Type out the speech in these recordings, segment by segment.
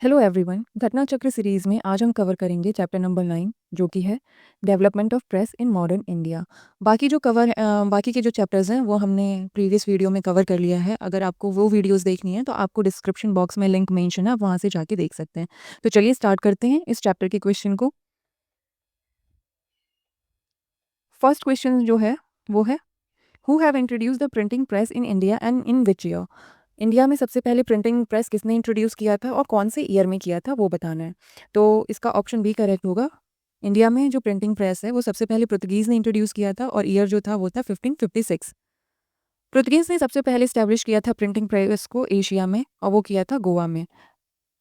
Hello everyone. घटना चक्र series में आज हम कवर करेंगे चैप्टर नंबर 9 जो कि है development of press in modern India. बाकी के जो चैप्टर्स हैं वो हमने प्रीवियस वीडियो में कवर कर लिया है। अगर आपको वो वीडियोस देखनी है तो आपको डिस्क्रिप्शन बॉक्स में लिंक मेंशन है, आप वहाँ से जाके देख सकते हैं। तो चलिए स्टार्ट करते हैं इस चैप्टर के क्वेश्चन को। फर्स्ट क्वेश्चन जो है वो है who have introduce the printing press in India and in which year. India में सबसे पहले प्रिंटिंग प्रेस किसने इंट्रोड्यूस किया था और कौन से ईयर में किया था वो बताना है। तो इसका ऑप्शन बी करेक्ट होगा। इंडिया में जो प्रिंटिंग प्रेस है वो सबसे पहले पुर्तगीज़ ने इंट्रोड्यूस किया था और ईयर जो था वो था 1556। पुर्तगीज़ ने सबसे पहले स्टैब्लिश किया था प्रिंटिंग प्रेस को एशिया में और वो किया था गोवा में,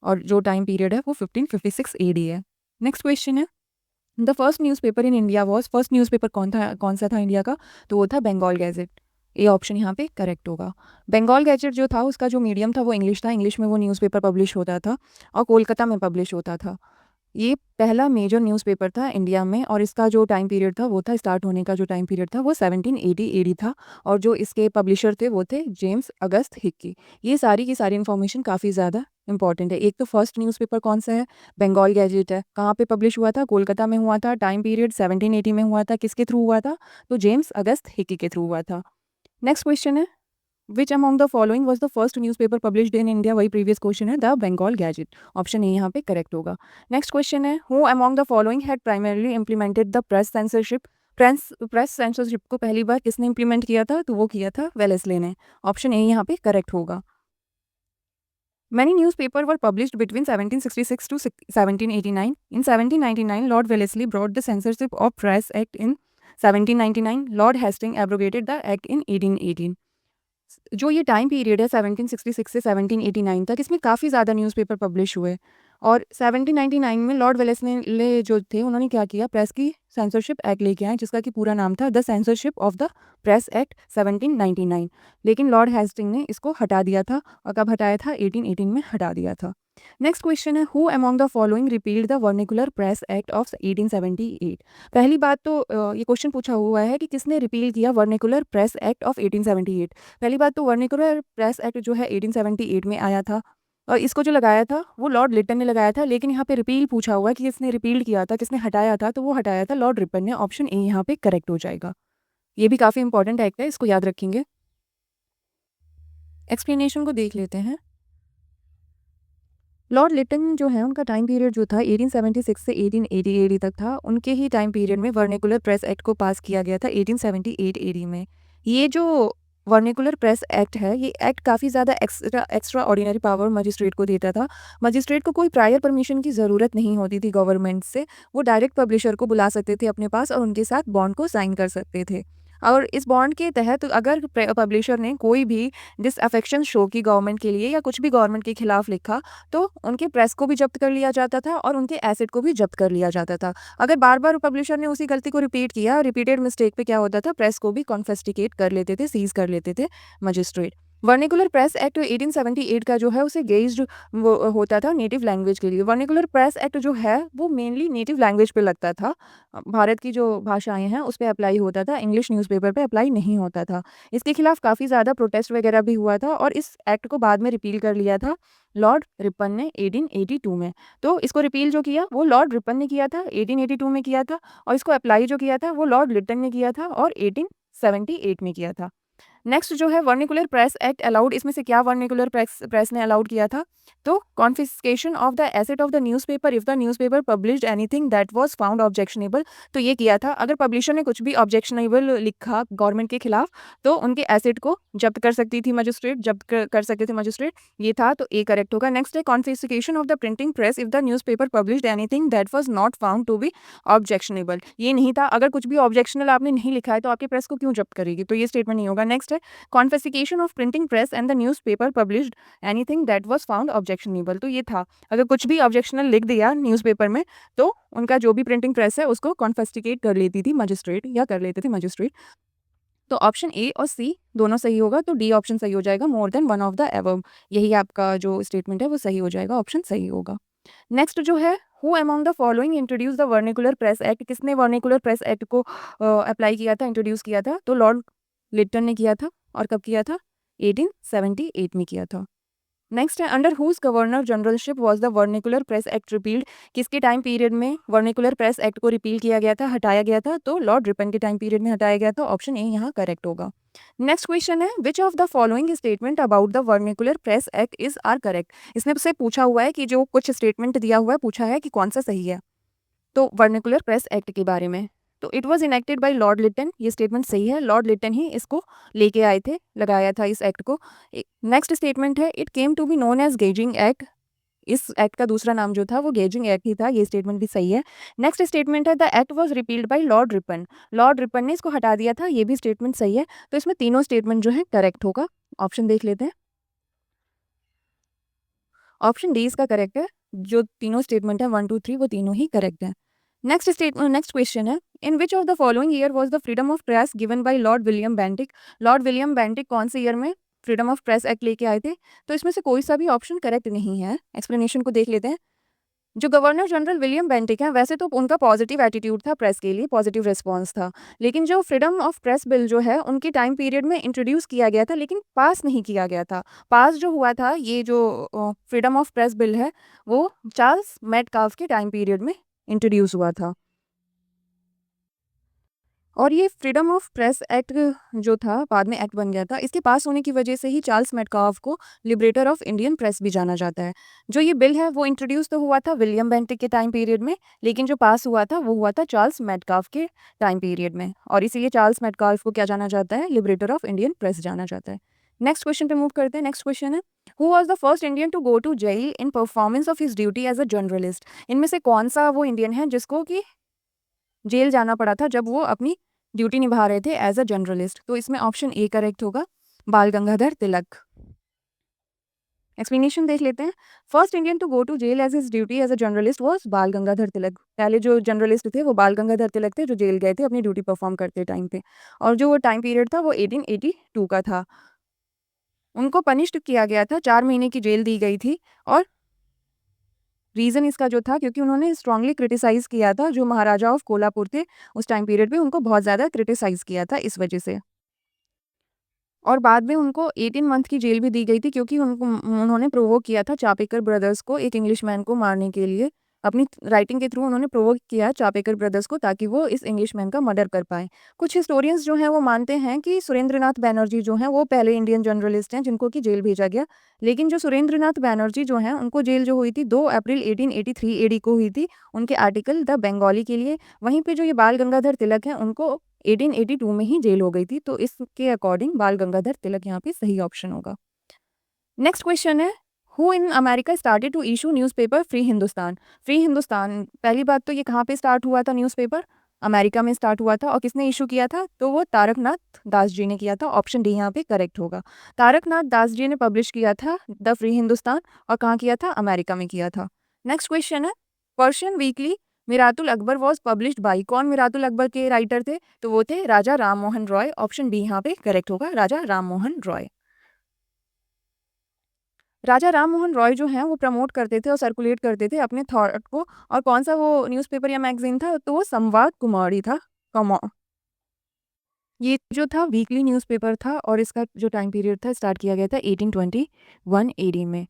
और जो टाइम पीरियड है वो 1556 एडी है। नेक्स्ट क्वेश्चन है the first newspaper in India was. First newspaper कौन सा था इंडिया का, तो वो था बंगाल गैजेट। ये ऑप्शन यहाँ पे करेक्ट होगा। बंगाल गैजेट जो था उसका जो मीडियम था वो इंग्लिश था, इंग्लिश में वो न्यूज़पेपर पब्लिश होता था और कोलकाता में पब्लिश होता था। ये पहला मेजर न्यूज़पेपर था इंडिया में और इसका जो टाइम पीरियड था वो था, स्टार्ट होने का जो टाइम पीरियड था वो 1780 एडी था और जो इसके पब्लिशर थे वो थे जेम्स अगस्त हिक्की। ये सारी की सारी इन्फॉर्मेशन काफ़ी ज़्यादा इंपॉर्टेंट है। एक तो फर्स्ट न्यूज़पेपर कौन सा है, बंगाल गैजेट है। कहाँ पे पब्लिश हुआ था, कोलकाता में हुआ था। टाइम पीरियड 1780 में हुआ था। किसके थ्रू हुआ था, तो जेम्स अगस्त हिक्की के थ्रू हुआ था। नेक्स्ट क्वेश्चन है which among the following was the first newspaper published in India. वही प्रीवियस क्वेश्चन है, the Bengal gazette. Option A यहाँ पे करेक्ट होगा। नेक्स्ट क्वेश्चन है who among the following had primarily implemented the press censorship. Press censorship को पहली बार किसने implement किया था, तो वो किया था वेलेस्ले ने। ऑप्शन ए यहाँ पे करेक्ट होगा। Many newspapers were published between 1766 to 1789. In 1799, Lord Wellesley brought the Censorship of Press Act. In 1799, Lord Hastings abrogated the act in 1818. जो ये टाइम पीरियड है 1766 से 1789 तक, इसमें काफ़ी ज़्यादा न्यूज़पेपर पब्लिश हुए और 1799 में लॉर्ड वेलेस्ले जो थे उन्होंने क्या किया, प्रेस की सेंसरशिप एक्ट लेके आए जिसका कि पूरा नाम था the censorship of the press act 1799। लेकिन लॉर्ड हेस्टिंग ने इसको हटा दिया था और कब हटाया था, 1818 में हटा दिया था। नेक्स्ट क्वेश्चन है who among the following repealed the vernacular press act of 1878। पहली बात तो ये क्वेश्चन पूछा हुआ है कि किसने रिपील किया वर्निकुलर प्रेस एक्ट ऑफ 1878। पहली बात तो वर्निकुलर प्रेस एक्ट जो है 1878 में आया था और इसको जो लगाया था वो लॉर्ड लिटन ने लगाया था। लेकिन यहाँ पे रिपील पूछा हुआ है कि किसने रिपील किया था, किसने हटाया था, तो वो हटाया था लॉर्ड रिपन ने। ऑप्शन ए यहाँ पे करेक्ट हो जाएगा। ये भी काफ़ी इंपॉर्टेंट एक्ट है, इसको याद रखेंगे। एक्सप्लेनेशन को देख लेते हैं। लॉर्ड लिटन जो है उनका टाइम पीरियड जो था 1876 से 1880 एडी तक था। उनके ही टाइम पीरियड में वर्निकुलर प्रेस एक्ट को पास किया गया था 1878 एडी में। ये जो वर्निकुलर प्रेस एक्ट है, ये एक्ट काफ़ी ज़्यादा एक्स्ट्रा ऑर्डिनरी पावर मजिस्ट्रेट को देता था। मजिस्ट्रेट को कोई प्रायर परमिशन की ज़रूरत नहीं होती थी गवर्नमेंट से। वो डायरेक्ट पब्लिशर को बुला सकते थे अपने पास और उनके साथ बॉन्ड को साइन कर सकते थे। और इस बॉन्ड के तहत अगर पब्लिशर ने कोई भी डिसअफेक्शन शो की गवर्नमेंट के लिए या कुछ भी गवर्नमेंट के खिलाफ लिखा तो उनके प्रेस को भी जब्त कर लिया जाता था और उनके एसेट को भी जब्त कर लिया जाता था। अगर बार बार पब्लिशर ने उसी गलती को रिपीट किया, रिपीटेड मिस्टेक पे क्या होता था, प्रेस को भी कॉन्फिस्टिकेट कर लेते थे, सीज कर लेते थे मजिस्ट्रेट। वर्निकुलर प्रेस एक्ट 1878 का जो है उसे गेज्ड होता था नेटिव लैंग्वेज के लिए। वर्निकुलर प्रेस एक्ट जो है वो मेनली नेटिव लैंग्वेज पे लगता था। भारत की जो भाषाएं हैं उस पर अप्लाई होता था, इंग्लिश न्यूज़पेपर पे अप्लाई नहीं होता था। इसके खिलाफ काफ़ी ज़्यादा प्रोटेस्ट वगैरह भी हुआ था और इस एक्ट को बाद में रिपील कर लिया था लॉर्ड रिपन ने 1882 में। तो इसको रिपील जो किया वो लॉर्ड रिपन ने किया था, 1882 में किया था, और इसको अप्लाई जो किया था वो लॉर्ड लिटन ने किया था और 1878 में किया था। नेक्स्ट जो है वर्निकुलर प्रेस एक्ट अलाउड, इसमें से क्या वर्निकुलर प्रेस ने अलाउड किया था, तो confiscation of the asset of the newspaper if the newspaper published anything that was found objectionable. तो ये किया था, अगर पब्लिशर ने कुछ भी ऑब्जेक्शनेबल लिखा गवर्नमेंट के खिलाफ तो उनके एसेट को जब्त कर सकती थी मजिस्ट्रेट, जब्त कर सकते थे मजिस्ट्रेट। ये था, तो ए करेक्ट होगा। नेक्स्ट है confiscation of the printing press if the newspaper published anything that was not found to be objectionable. ये नहीं था, अगर कुछ भी ऑब्जेक्शनल आपने नहीं लिखा है तो आपके प्रेस को क्यों जब्त करेगी, तो ये स्टेटमेंट नहीं होगा। नेक्स्ट है confiscation of printing press and the newspaper published anything that was found objectionable. तो ये था, अगर कुछ भी ऑब्जेक्शनल लिख दिया न्यूज़पेपर में तो उनका जो भी प्रिंटिंग प्रेस है उसको कॉन्फिस्केट कर लेती थी मजिस्ट्रेट या कर लेते थे मजिस्ट्रेट। तो ऑप्शन ए और सी दोनों सही होगा, तो डी ऑप्शन सही हो जाएगा, more than one of the above. यही आपका जो स्टेटमेंट है वो सही हो जाएगा, ऑप्शन सही होगा। नेक्स्ट जो है who among the following introduce the vernacular press act. किसने वर्निकुलर प्रेस एक्ट को अप्लाई किया था, इंट्रोड्यूस किया था, तो लॉर्ड लिटन ने किया था। और कब किया था, 1878 में किया था। नेक्स्ट है under whose governor generalship was the vernacular press act repealed, किसके टाइम पीरियड में वर्निकुलर प्रेस एक्ट को रिपील किया गया था, हटाया गया था, तो लॉर्ड रिपन के टाइम पीरियड में हटाया गया था। ऑप्शन ए यहाँ करेक्ट होगा। नेक्स्ट क्वेश्चन है which of the following statement about the vernacular press act is are correct, इसमें से पूछा हुआ है कि जो कुछ स्टेटमेंट दिया हुआ है पूछा है कि कौन सा सही है। तो वर्निकुलर प्रेस एक्ट के बारे में, तो it was enacted by lord Lytton, ये स्टेटमेंट सही है, लॉर्ड लिटन ही इसको लेके आए थे, लगाया था इस एक्ट को। नेक्स्ट स्टेटमेंट है it came to be known as gagging act, इस एक्ट का दूसरा नाम जो था वो गेजिंग एक्ट ही था, ये स्टेटमेंट भी सही है। नेक्स्ट स्टेटमेंट है the act was repealed by lord Ripon, lord Ripon ने इसको हटा दिया था, ये भी स्टेटमेंट सही है। तो इसमें तीनों स्टेटमेंट जो है करेक्ट होगा। ऑप्शन देख लेते हैं, ऑप्शन डी इसका करेक्ट है, जो तीनों स्टेटमेंट है 1 2 3 वो तीनों ही करेक्ट है। नेक्स्ट क्वेश्चन है in which of the following year was the freedom of press given by Lord William Bentinck, Lord William Bentinck कौन से ईयर में फ्रीडम ऑफ प्रेस एक्ट लेके आए थे। तो इसमें से कोई सा भी ऑप्शन करेक्ट नहीं है, एक्सप्लेनेशन को देख लेते हैं। जो गवर्नर जनरल विलियम बेंटिक हैं वैसे तो उनका पॉजिटिव एटीट्यूड था प्रेस के लिए, पॉजिटिव रिस्पांस था, लेकिन जो फ्रीडम ऑफ प्रेस बिल जो है उनके टाइम पीरियड में इंट्रोड्यूस किया गया था लेकिन पास नहीं किया गया था। पास जो हुआ था ये जो फ्रीडम ऑफ प्रेस बिल है वो चार्ल्स मेटकाल्फ के टाइम पीरियड में इंट्रोड्यूस हुआ था। और ये फ्रीडम ऑफ प्रेस एक्ट जो था बाद में एक्ट बन गया था, इसके पास होने की वजह से ही चार्ल्स मेटकाल्फ को लिबरेटर ऑफ इंडियन प्रेस भी जाना जाता है। जो ये बिल है वो इंट्रोड्यूस तो हुआ था विलियम बेंटिक के टाइम पीरियड में, लेकिन जो पास हुआ था वो हुआ था चार्ल्स मेटकाल्फ के टाइम पीरियड में, और इसीलिए चार्ल्स मेटकाल्फ को क्या जाना जाता है, लिबरेटर ऑफ इंडियन प्रेस जाना जाता है। नेक्स्ट क्वेश्चन पे मूव करते हैं। नेक्स्ट क्वेश्चन है who was the first Indian to go to jail in performance of his duty as a journalist, इनमें से कौन सा वो इंडियन है जिसको कि जेल जाना पड़ा था जब वो अपनी ड्यूटी निभा रहे थे एज अ जर्नलिस्ट। तो इसमें ऑप्शन ए करेक्ट होगा, बाल गंगाधर तिलक। एक्सप्लेनेशन देख लेते हैं। First Indian to go to jail as his duty as a journalist was Bal Gangadhar तिलक। पहले जो जर्नलिस्ट थे वो बाल गंगाधर तिलक थे जो जेल गए थे अपनी ड्यूटी परफॉर्म करते टाइम पे, और जो वो टाइम पीरियड था वो 1882 का था। उनको पनिश्ड किया गया था, 4 महीने की जेल दी गई थी, और रीज़न इसका जो था क्योंकि उन्होंने स्ट्रांगली क्रिटिसाइज़ किया था जो महाराजा ऑफ कोल्हापुर थे उस टाइम पीरियड पे, उनको बहुत ज़्यादा क्रिटिसाइज़ किया था इस वजह से। और बाद में उनको 18 मंथ की जेल भी दी गई थी क्योंकि उन्होंने प्रोवोक किया था चापेकर ब्रदर्स को, एक इंग्लिशमैन को मारने के लिए। अपनी राइटिंग के थ्रू उन्होंने प्रोवोक किया चापेकर ब्रदर्स को ताकि वो इस इंग्लिशमैन का मर्डर कर पाएँ। कुछ हिस्टोरियंस जो हैं वो मानते हैं कि सुरेंद्रनाथ बैनर्जी जो हैं वो पहले इंडियन जर्नलिस्ट हैं जिनको कि जेल भेजा गया। लेकिन जो सुरेंद्रनाथ बैनर्जी जो हैं उनको जेल जो हुई थी 2 अप्रैल 1883 एडी को हुई थी, उनके आर्टिकल द बंगाली के लिए। वहीं पे जो ये बाल गंगाधर तिलक हैं उनको 1882 में ही जेल हो गई थी, तो इसके अकॉर्डिंग बाल गंगाधर तिलक यहाँ पे सही ऑप्शन होगा। नेक्स्ट क्वेश्चन है who in America started to issue newspaper free Hindustan. Free Hindustan, पहली बात तो ये कहाँ पे स्टार्ट हुआ था न्यूज़पेपर, अमेरिका में स्टार्ट हुआ था, और किसने इशू किया था, तो वो तारकनाथ दास जी ने किया था। ऑप्शन डी यहाँ पे करेक्ट होगा। तारकनाथ दास जी ने पब्लिश किया था द फ्री हिंदुस्तान, और कहाँ किया था, अमेरिका में किया था। नेक्स्ट क्वेश्चन है Persian weekly मिरातुल Akbar was published by, कौन मिरातुल अकबर के राइटर थे, तो वो थे राजा राम मोहन रॉय। ऑप्शन डी यहाँ पे करेक्ट होगा, राजा राम मोहन रॉय। राजा राम मोहन रॉय जो हैं वो प्रमोट करते थे और सर्कुलेट करते थे अपने थॉट को, और कौन सा वो न्यूज़पेपर या मैगजीन था, तो वो संवाद कुमारी था। कमौ ये जो था वीकली न्यूज़पेपर था, और इसका जो टाइम पीरियड था स्टार्ट किया गया था 1821 एडी में।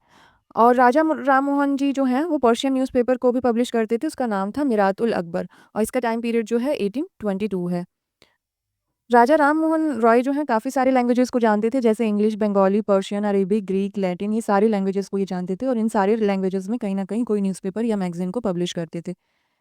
और राजा राम मोहन जी जो हैं वो पर्शियन न्यूज़पेपर को भी पब्लिश करते थे, उसका नाम था मिरातुल अकबर, और इसका टाइम पीरियड जो है 1822 है। राजा राम मोहन रॉय जो हैं काफ़ी सारे लैंग्वेजेस को जानते थे, जैसे English, Bengali, Persian, Arabic, Greek, Latin, ये सारे लैंग्वेजेस को ये जानते थे, और इन सारे लैंग्वेजेस में कहीं न कहीं कोई न्यूज़पेपर या मैगज़ीन को पब्लिश करते थे।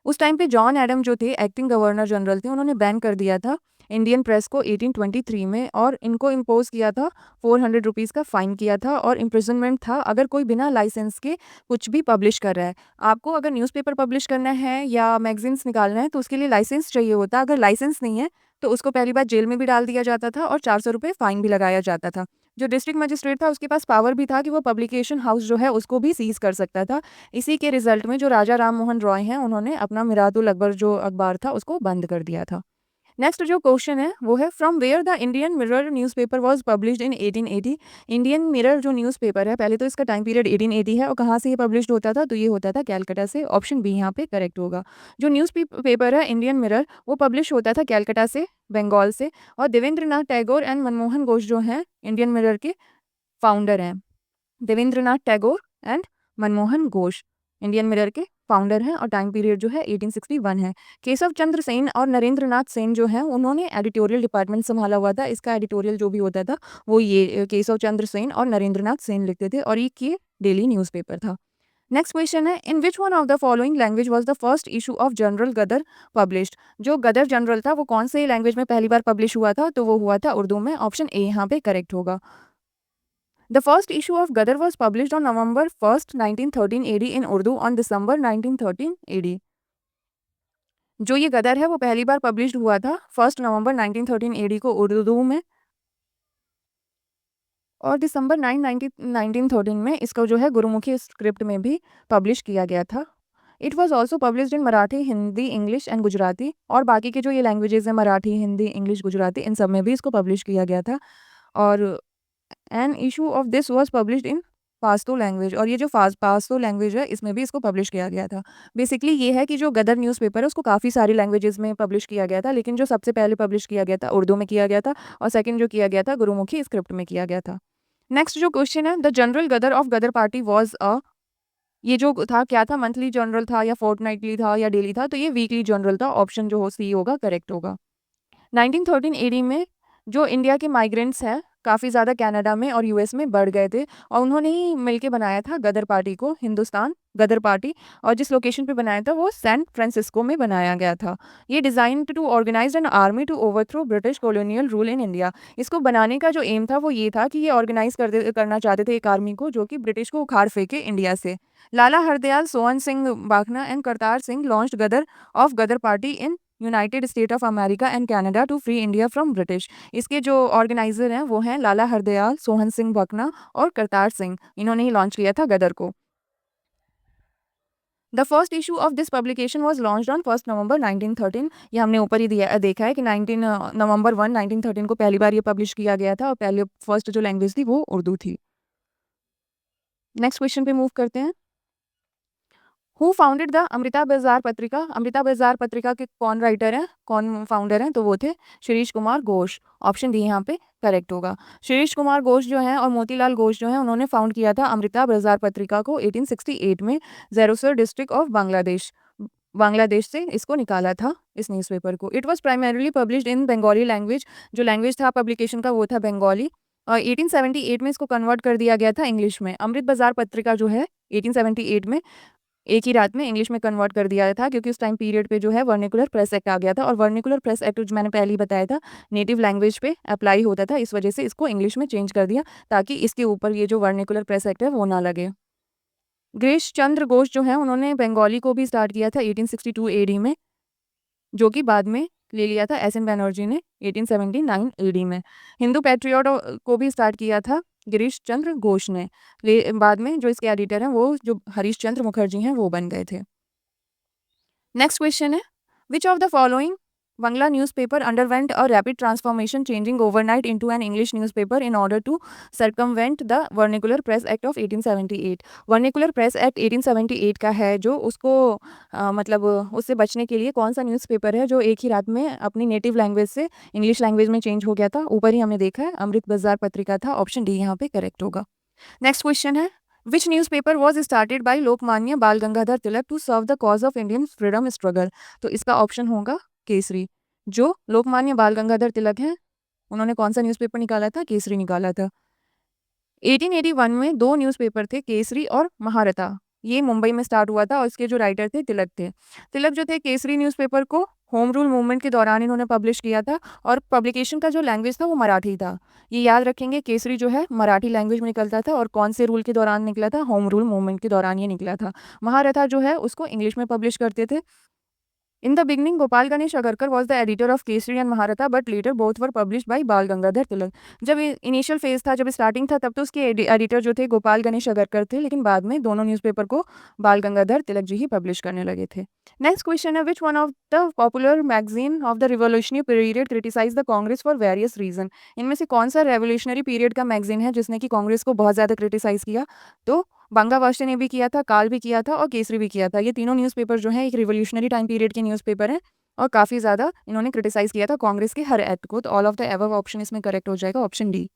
उस टाइम पे जॉन एडम जो थे एक्टिंग गवर्नर जनरल थे, उन्होंने बैन कर दिया था इंडियन प्रेस को 1823 में, और इनको इम्पोज़ किया था, 400 रुपीज़ का फ़ाइन किया था, और इम्प्रिजनमेंट था अगर कोई बिना लाइसेंस के कुछ भी पब्लिश कर रहा है। आपको अगर न्यूज़पेपर पब्लिश करना है या मैगज़ीन्स निकालना है तो उसके लिए लाइसेंस चाहिए होता है। अगर लाइसेंस नहीं है तो उसको पहली बार जेल में भी डाल दिया जाता था, और 400 रुपये फ़ाइन भी लगाया जाता था। जो डिस्ट्रिक्ट मजिस्ट्रेट था उसके पास पावर भी था कि वो पब्लिकेशन हाउस जो है उसको भी सीज़ कर सकता था। इसी के रिजल्ट में जो राजा राम मोहन रॉय हैं उन्होंने अपना मिरातुल अकबर जो अखबार था उसको बंद कर दिया था। नेक्स्ट जो क्वेश्चन है वो है from where the Indian mirror newspaper was published in 1880। Indian mirror जो न्यूज़पेपर है, पहले तो इसका टाइम पीरियड 1880 है, और कहाँ से ये पब्लिश्ड होता था, तो ये होता था कैलकाटा से। ऑप्शन बी यहाँ पे करेक्ट होगा। जो न्यूज़ पेपर है इंडियन मिरर वो पब्लिश होता था कैलकाटा से, बंगाल से, और देवेंद्र नाथ टैगोर एंड मनमोहन घोष जो हैं इंडियन मिरर के फाउंडर हैं। Devendranath Tagore and Manmohan Ghosh Indian mirror के फाउंडर हैं और टाइम पीरियड जो है 1861 है। केशव चंद्र सेन और नरेंद्रनाथ सेन जो है उन्होंने एडिटोरियल डिपार्टमेंट संभाला हुआ था। इसका एडिटोरियल जो भी होता था वो ये केशव चंद्र सेन और नरेंद्रनाथ सेन लिखते थे और ये डेली न्यूज़पेपर था। नेक्स्ट क्वेश्चन है, in which one of the following language was the first issue of journal Ghadar published. जो गदर जनरल था वो कौन से लैंग्वेज में पहली बार पब्लिश हुआ था, तो वो हुआ था उर्दू में। ऑप्शन ए यहाँ पे करेक्ट होगा। The first issue of Gadar was published on November 1st, 1913 AD in Urdu on December 1913 AD. जो ये गदर है वो पहली बार पब्लिश्ड हुआ था 1 नवंबर 1913 AD को उर्दू में और दिसंबर 1913 में इसको जो है गुरुमुखी स्क्रिप्ट में भी पब्लिश किया गया था। It was also published in Marathi, Hindi, English and Gujarati और बाकी के जो ये लैंग्वेजेस हैं मराठी, हिंदी, इंग्लिश, गुजराती इन सब में भी इसको पब्लिश किया गया था। और an issue of this was published in Pashto language और ये जो पास्तो लैंग्वेज है इसमें भी इसको पब्लिश किया गया था। बेसिकली ये है कि जो गदर न्यूज़पेपर है उसको काफ़ी सारी लैंग्वेजेस में पब्लिश किया गया था, लेकिन जो सबसे पहले पब्लिश किया गया था उर्दू में किया गया था और सेकंड जो किया गया था गुरुमुखी स्क्रिप्ट में किया गया था। नेक्स्ट जो क्वेश्चन है, the general Ghadar of Ghadar party was a, ये जो था क्या था, मंथली जर्नल था या फोर्टनाइटली था या डेली था, तो ये वीकली जर्नल था। ऑप्शन जो हो सी होगा करेक्ट होगा। 1913 एडी में जो इंडिया के माइग्रेंट्स हैं काफ़ी ज़्यादा कनाडा में और यूएस में बढ़ गए थे और उन्होंने ही मिलके बनाया था गदर पार्टी को, हिंदुस्तान गदर पार्टी। और जिस लोकेशन पे बनाया था वो सैन फ्रांसिस्को में बनाया गया था। ये design to organize an army to overthrow British colonial rule in India. इसको बनाने का जो एम था वो ये था कि ये ऑर्गेनाइज करना चाहते थे एक आर्मी को जो कि ब्रिटिश को उखाड़ फेंके इंडिया से। लाला हरदयाल, सोहन सिंह बाखना and Kartar Singh launched Ghadar of Ghadar party in United State of America and Canada to free India from British. इसके जो ऑर्गेनाइजर हैं वो हैं लाला हरदयाल, सोहन सिंह भकना और करतार सिंह। इन्होंने ही लॉन्च किया था गदर को। The first issue of this publication was launch on 1 नवंबर 1913। ये हमने ऊपर ही देखा है कि 19 नवंबर 1913 को पहली बार ये पब्लिश किया गया था और पहले फर्स्ट जो लैंग्वेज थी वो उर्दू थी। नेक्स्ट क्वेश्चन पे मूव करते हैं। हु फाउंडेड द अमृता बाजार पत्रिका। अमृता बाजार पत्रिका के कौन राइटर हैं, कौन फाउंडर हैं, तो वो थे शिरीष कुमार घोष। ऑप्शन डी यहाँ पे करेक्ट होगा। शिरीष कुमार घोष जो हैं और मोतीलाल घोष जो हैं उन्होंने फाउंड किया था अमृता बाजार पत्रिका को 1868 में ज़ेरोसर डिस्ट्रिक्ट ऑफ बांग्लादेश, बांग्लादेश से इसको निकाला था इस न्यूज़पेपर को। It was primarily published in Bengali language. जो लैंग्वेज था पब्लिकेशन का वो था बंगाली और 1878 में इसको कन्वर्ट कर दिया गया था इंग्लिश में। अमृत बाजार पत्रिका जो है 1878 में एक ही रात में इंग्लिश में कन्वर्ट कर दिया था क्योंकि उस टाइम पीरियड पे जो है वर्निकुलर प्रेस एक्ट आ गया था और वर्निकुलर प्रेस एक्ट जो मैंने पहले ही बताया था नेटिव लैंग्वेज पे अप्लाई होता था, इस वजह से इसको इंग्लिश में चेंज कर दिया ताकि इसके ऊपर ये जो वर्निकुलर प्रेस एक्ट है वो ना लगे। गिरीश चंद्र घोष जो है उन्होंने बंगाली को भी स्टार्ट किया था 1862 एडी में, जो कि बाद में ले लिया था एस एन बनर्जी ने 1879 एडी में। हिंदू पैट्रियट को भी स्टार्ट किया था गिरीश चंद्र घोष ने। बाद में जो इसके एडिटर हैं वो जो हरीश चंद्र मुखर्जी हैं वो बन गए थे। नेक्स्ट क्वेश्चन है, which of the following Bangla newspaper underwent a rapid transformation, changing overnight into an English newspaper in order to circumvent the Vernacular Press Act of 1878। Vernacular Press Act 1878 का है जो उसको मतलब उससे बचने के लिए कौन सा न्यूज़पेपर है जो एक ही रात में अपनी नेटिव लैंग्वेज से इंग्लिश लैंग्वेज में चेंज हो गया था। ऊपर ही हमने देखा है अमृत बाजार पत्रिका था। ऑप्शन डी यहाँ पे करेक्ट होगा। नेक्स्ट क्वेश्चन है, Which newspaper was started by Lokmanya बाल गंगाधर तिलक to serve the cause of Indian freedom struggle? तो इसका ऑप्शन होगा केसरी। जो लोकमान्य बाल गंगाधर तिलक हैं उन्होंने कौन सा न्यूज़पेपर निकाला था, केसरी निकाला था। 1881 में दो न्यूज़पेपर थे, केसरी और महारथा। ये मुंबई में स्टार्ट हुआ था और इसके जो राइटर थे तिलक थे। तिलक जो थे केसरी न्यूज़पेपर को होम रूल मूवमेंट के दौरान इन्होंने पब्लिश किया था और पब्लिकेशन का जो लैंग्वेज था वो मराठी था। ये याद रखेंगे, केसरी जो है मराठी लैंग्वेज में निकलता था और कौन से रूल के दौरान निकला था, होम रूल मूवमेंट के दौरान ये निकला था। महारथा जो है उसको इंग्लिश में पब्लिश करते थे। In the beginning, Gopal Ganesh Agarkar was the editor of Kesari and Maharatha, but later both were published by बाल गंगाधर तिलक। जब इनिशियल फेज था, जब स्टार्टिंग था, तब तो उसके एडिटर जो थे गोपाल गणेश अगरकर थे, लेकिन बाद में दोनों न्यूज़पेपर को बाल गंगाधर तिलक जी ही पब्लिश करने लगे थे। नेक्स्ट क्वेश्चन है, which one of the popular magazine of the revolutionary period criticize the Congress for various reason. इनमें से कौन सा रेवोल्यूशनरी पीरियड का मैगजीन है जिसने कि कांग्रेस को बहुत ज़्यादा क्रिटिसाइज किया? तो बांगावाष्ट ने भी किया था, काल भी किया था और केसरी भी किया था। ये तीनों न्यूज़पेपर जो हैं एक रिवोल्यूशनरी टाइम पीरियड के न्यूज़पेपर हैं और काफ़ी ज़्यादा इन्होंने क्रिटिसाइज़ किया था कांग्रेस के हर एक्ट को। तो all of the above option इसमें करेक्ट हो जाएगा, ऑप्शन डी।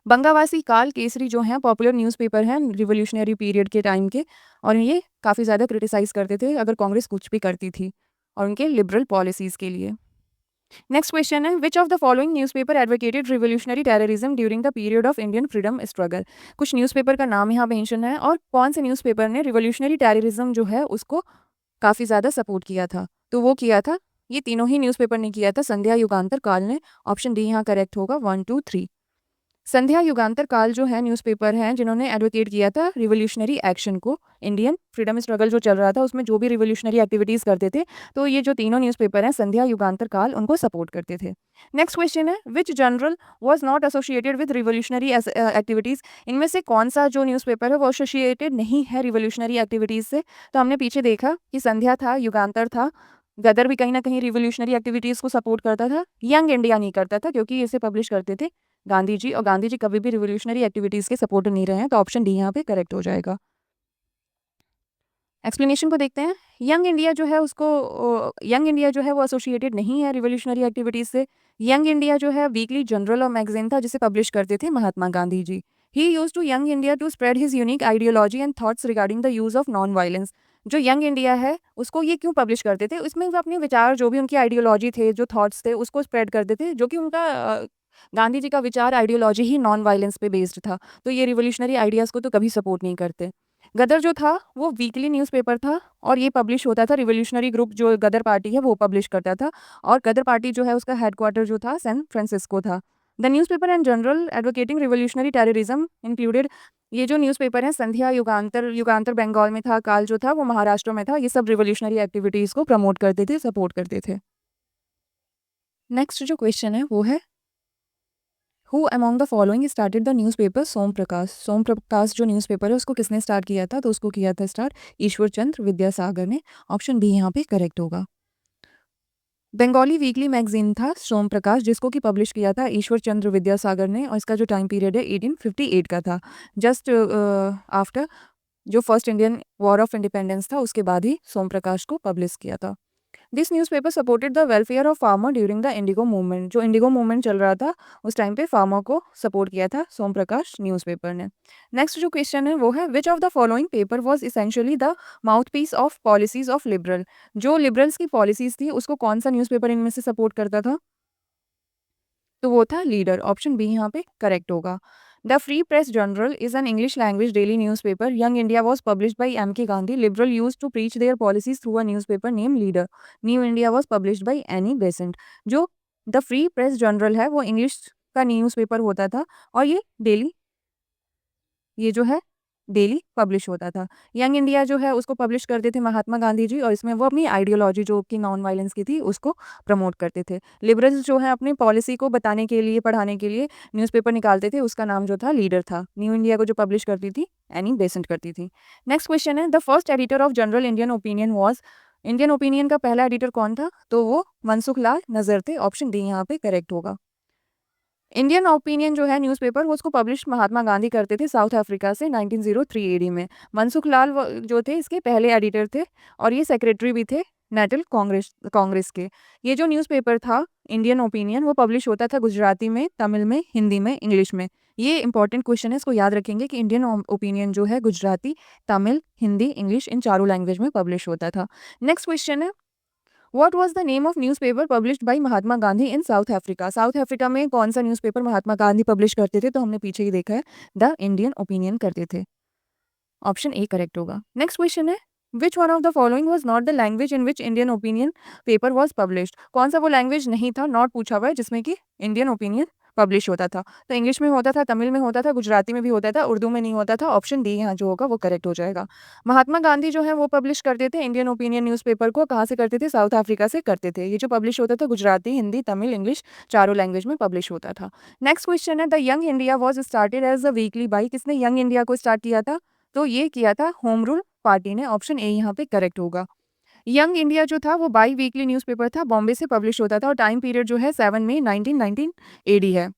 बंगावासी काल केसरी जो हैं पॉपुलर न्यूज़पेपर हैं रिवॉल्यूशनरी पीरियड के टाइम के, और ये काफ़ी ज़्यादा क्रिटिसाइज़ करते थे अगर कांग्रेस कुछ भी करती थी, और उनके लिबरल पॉलिसीज़ के लिए। नेक्स्ट क्वेश्चन है, which of the following newspaper advocated revolutionary terrorism during the period of Indian freedom struggle. कुछ न्यूज़पेपर का नाम यहाँ मेंशन है और कौन से न्यूज़पेपर ने रिवॉल्यूशनरी टेररिज्म जो है उसको काफ़ी ज़्यादा सपोर्ट किया था। तो वो किया था, ये तीनों ही न्यूज़पेपर ने किया था, संध्या, युगांतर, काल ने। ऑप्शन डी यहाँ करेक्ट होगा, 1 2 3। संध्या, युगांतर, काल जो है न्यूज़पेपर हैं जिन्होंने एडवोकेट किया था रिवॉल्यूशनरी एक्शन को। इंडियन फ्रीडम स्ट्रगल जो चल रहा था उसमें जो भी रिवॉल्यूशनरी एक्टिविटीज़ करते थे, तो ये जो तीनों न्यूज़पेपर हैं संध्या, युगांतर, काल, उनको सपोर्ट करते थे। नेक्स्ट क्वेश्चन है, which journal was not associated with revolutionary activities. इनमें से कौन सा जो न्यूज़पेपर है वो एसोसिएटेड नहीं है रिवॉल्यूशनरी एक्टिविटीज़ से। तो हमने पीछे देखा कि संध्या था, युगांतर था, गदर भी कहीं ना कहीं रिवॉल्यूशनरी एक्टिविटीज़ को सपोर्ट करता था। यंग इंडिया नहीं करता था क्योंकि इसे पब्लिश करते थे गांधी जी, और गांधी जी कभी भी रिवॉल्यूशनरी एक्टिविटीज़ के सपोर्टर नहीं रहे हैं, तो ऑप्शन डी यहाँ पे करेक्ट हो जाएगा। एक्सप्लेनेशन को देखते हैं। यंग इंडिया जो है वो एसोसिएटेड नहीं है रिवॉल्यूशनरी एक्टिविटीज़ से। यंग इंडिया जो है वीकली जर्नल और मैगजीन था जिसे पब्लिश करते थे Mahatma Gandhi ji. He used to Young India to spread his unique ideology and thoughts regarding the use of non violence. जो यंग इंडिया है उसको ये क्यों पब्लिश करते थे, उसमें वो अपने विचार, जो भी उनकी आइडियोलॉजी थे, जो थॉट्स थे, उसको स्प्रेड करते थे, जो कि उनका गांधी जी का विचार, आइडियोलॉजी ही नॉन वायलेंस पे बेस्ड था। तो ये रिवॉल्यूशनरी आइडियाज़ को तो कभी सपोर्ट नहीं करते। गदर जो था वो वीकली न्यूज़पेपर था और ये पब्लिश होता था, रिवॉल्यूशनरी ग्रुप जो गदर पार्टी है वो पब्लिश करता था, और गदर पार्टी जो है उसका हेडक्वार्टर जो था सैन फ्रांसिस्को था। The newspaper and general advocating revolutionary terrorism included, ये जो न्यूज़पेपर है संध्या, युगांतर, युगांतर बंगाल में था, काल जो था वो महाराष्ट्र में था, ये सब रिवॉल्यूशनरी एक्टिविटीज़ को प्रमोट करते थे, सपोर्ट करते थे। नेक्स्ट जो क्वेश्चन है वो है, who among the following started the newspaper Som Prakash. Som Prakash जो न्यूज़पेपर है उसको किसने स्टार्ट किया था, तो उसको किया था स्टार्ट ईश्वर चंद्र विद्यासागर ने। ऑप्शन बी यहाँ पे करेक्ट होगा। बंगाली वीकली मैगजीन था सोम प्रकाश, जिसको कि पब्लिश किया था ईश्वर चंद्र विद्यासागर ने, और इसका जो टाइम पीरियड है 1858 का था, जस्ट आफ्टर जो first Indian war of independence था उसके बाद ही सोम प्रकाश को पब्लिश किया था। This newspaper supported the welfare of farmer during the indigo movement. जो इंडिगो मूवमेंट चल रहा था उस टाइम पे फार्मर को सपोर्ट किया था सोम प्रकाश न्यूज़पेपर ने। नेक्स्ट जो क्वेश्चन है वो है, which of the following paper was essentially the mouth piece of policies of liberal. जो लिबरल्स की पॉलिसीज थी उसको कौन सा न्यूज़पेपर इनमें से सपोर्ट करता था, तो वो था लीडर। ऑप्शन बी यहाँ पे करेक्ट होगा। The Free Press Journal is an English language daily newspaper. Young India was published by M K Gandhi. Liberal use to preach their policies through a newspaper name Leader. New India was published by Annie Besant. जो the Free Press Journal है वो English का newspaper होता था और ये जो है डेली पब्लिश होता था। यंग इंडिया जो है उसको पब्लिश करते थे महात्मा गांधी जी, और इसमें वो अपनी आइडियोलॉजी जो कि नॉन वायलेंस की थी उसको प्रमोट करते थे। लिबरल्स जो है अपनी पॉलिसी को बताने के लिए, पढ़ाने के लिए न्यूज़पेपर निकालते थे, उसका नाम जो था लीडर था। न्यू इंडिया को जो पब्लिश करती थी एनी बेसेंट करती थी। नेक्स्ट क्वेश्चन है, the first editor of general Indian opinion was. Indian opinion का पहला एडिटर कौन था, तो वो मनसुख लाल नजर थे। ऑप्शन डी यहाँ पे करेक्ट होगा। इंडियन ओपिनियन जो है न्यूज़पेपर वो उसको पब्लिश महात्मा गांधी करते थे साउथ अफ्रीका से 1903 एडी में। मनसुख लाल जो थे इसके पहले एडिटर थे और ये सेक्रेटरी भी थे नेशनल कांग्रेस कांग्रेस के। ये जो न्यूज़पेपर था इंडियन ओपिनियन वो पब्लिश होता था गुजराती में, तमिल में, हिंदी में, इंग्लिश में। ये इंपॉर्टेंट क्वेश्चन है, इसको याद रखेंगे कि इंडियन ओपिनियन जो है गुजराती, तमिल, हिंदी, इंग्लिश इन चारों लैंग्वेज में पब्लिश होता था। नेक्स्ट क्वेश्चन है, what was the name of newspaper published by Mahatma Gandhi in south Africa. South Africa में कौन सा न्यूज़पेपर महात्मा गांधी पब्लिश करते थे, तो हमने पीछे ही देखा है द इंडियन ओपिनियन करते थे। ऑप्शन ए करेक्ट होगा। नेक्स्ट क्वेश्चन है, which one of the following was not the language in which Indian opinion paper was published. कौन सा वो लैंग्वेज नहीं था, नॉट पूछा हुआ है, जिसमें कि इंडियन ओपिनियन पब्लिश होता था। तो इंग्लिश में होता था, तमिल में होता था, गुजराती में भी होता था, उर्दू में नहीं होता था। ऑप्शन डी यहाँ जो होगा वो करेक्ट हो जाएगा। महात्मा गांधी जो है वो पब्लिश करते थे इंडियन ओपिनियन न्यूज़पेपर को, कहाँ से करते थे, साउथ अफ्रीका से करते थे। ये जो पब्लिश होता था गुजराती, हिंदी, तमिल, इंग्लिश चारों लैंग्वेज में पब्लिश होता था। नेक्स्ट क्वेश्चन है, the young India was started as a weekly by. किसने यंग इंडिया को स्टार्ट किया था, तो ये किया था होम रूल पार्टी ने। ऑप्शन ए यहाँ पे करेक्ट होगा। यंग इंडिया जो था वो बाई वीकली न्यूज़पेपर था, बॉम्बे से पब्लिश होता था और टाइम पीरियड जो है 7 मई 1919 एडी है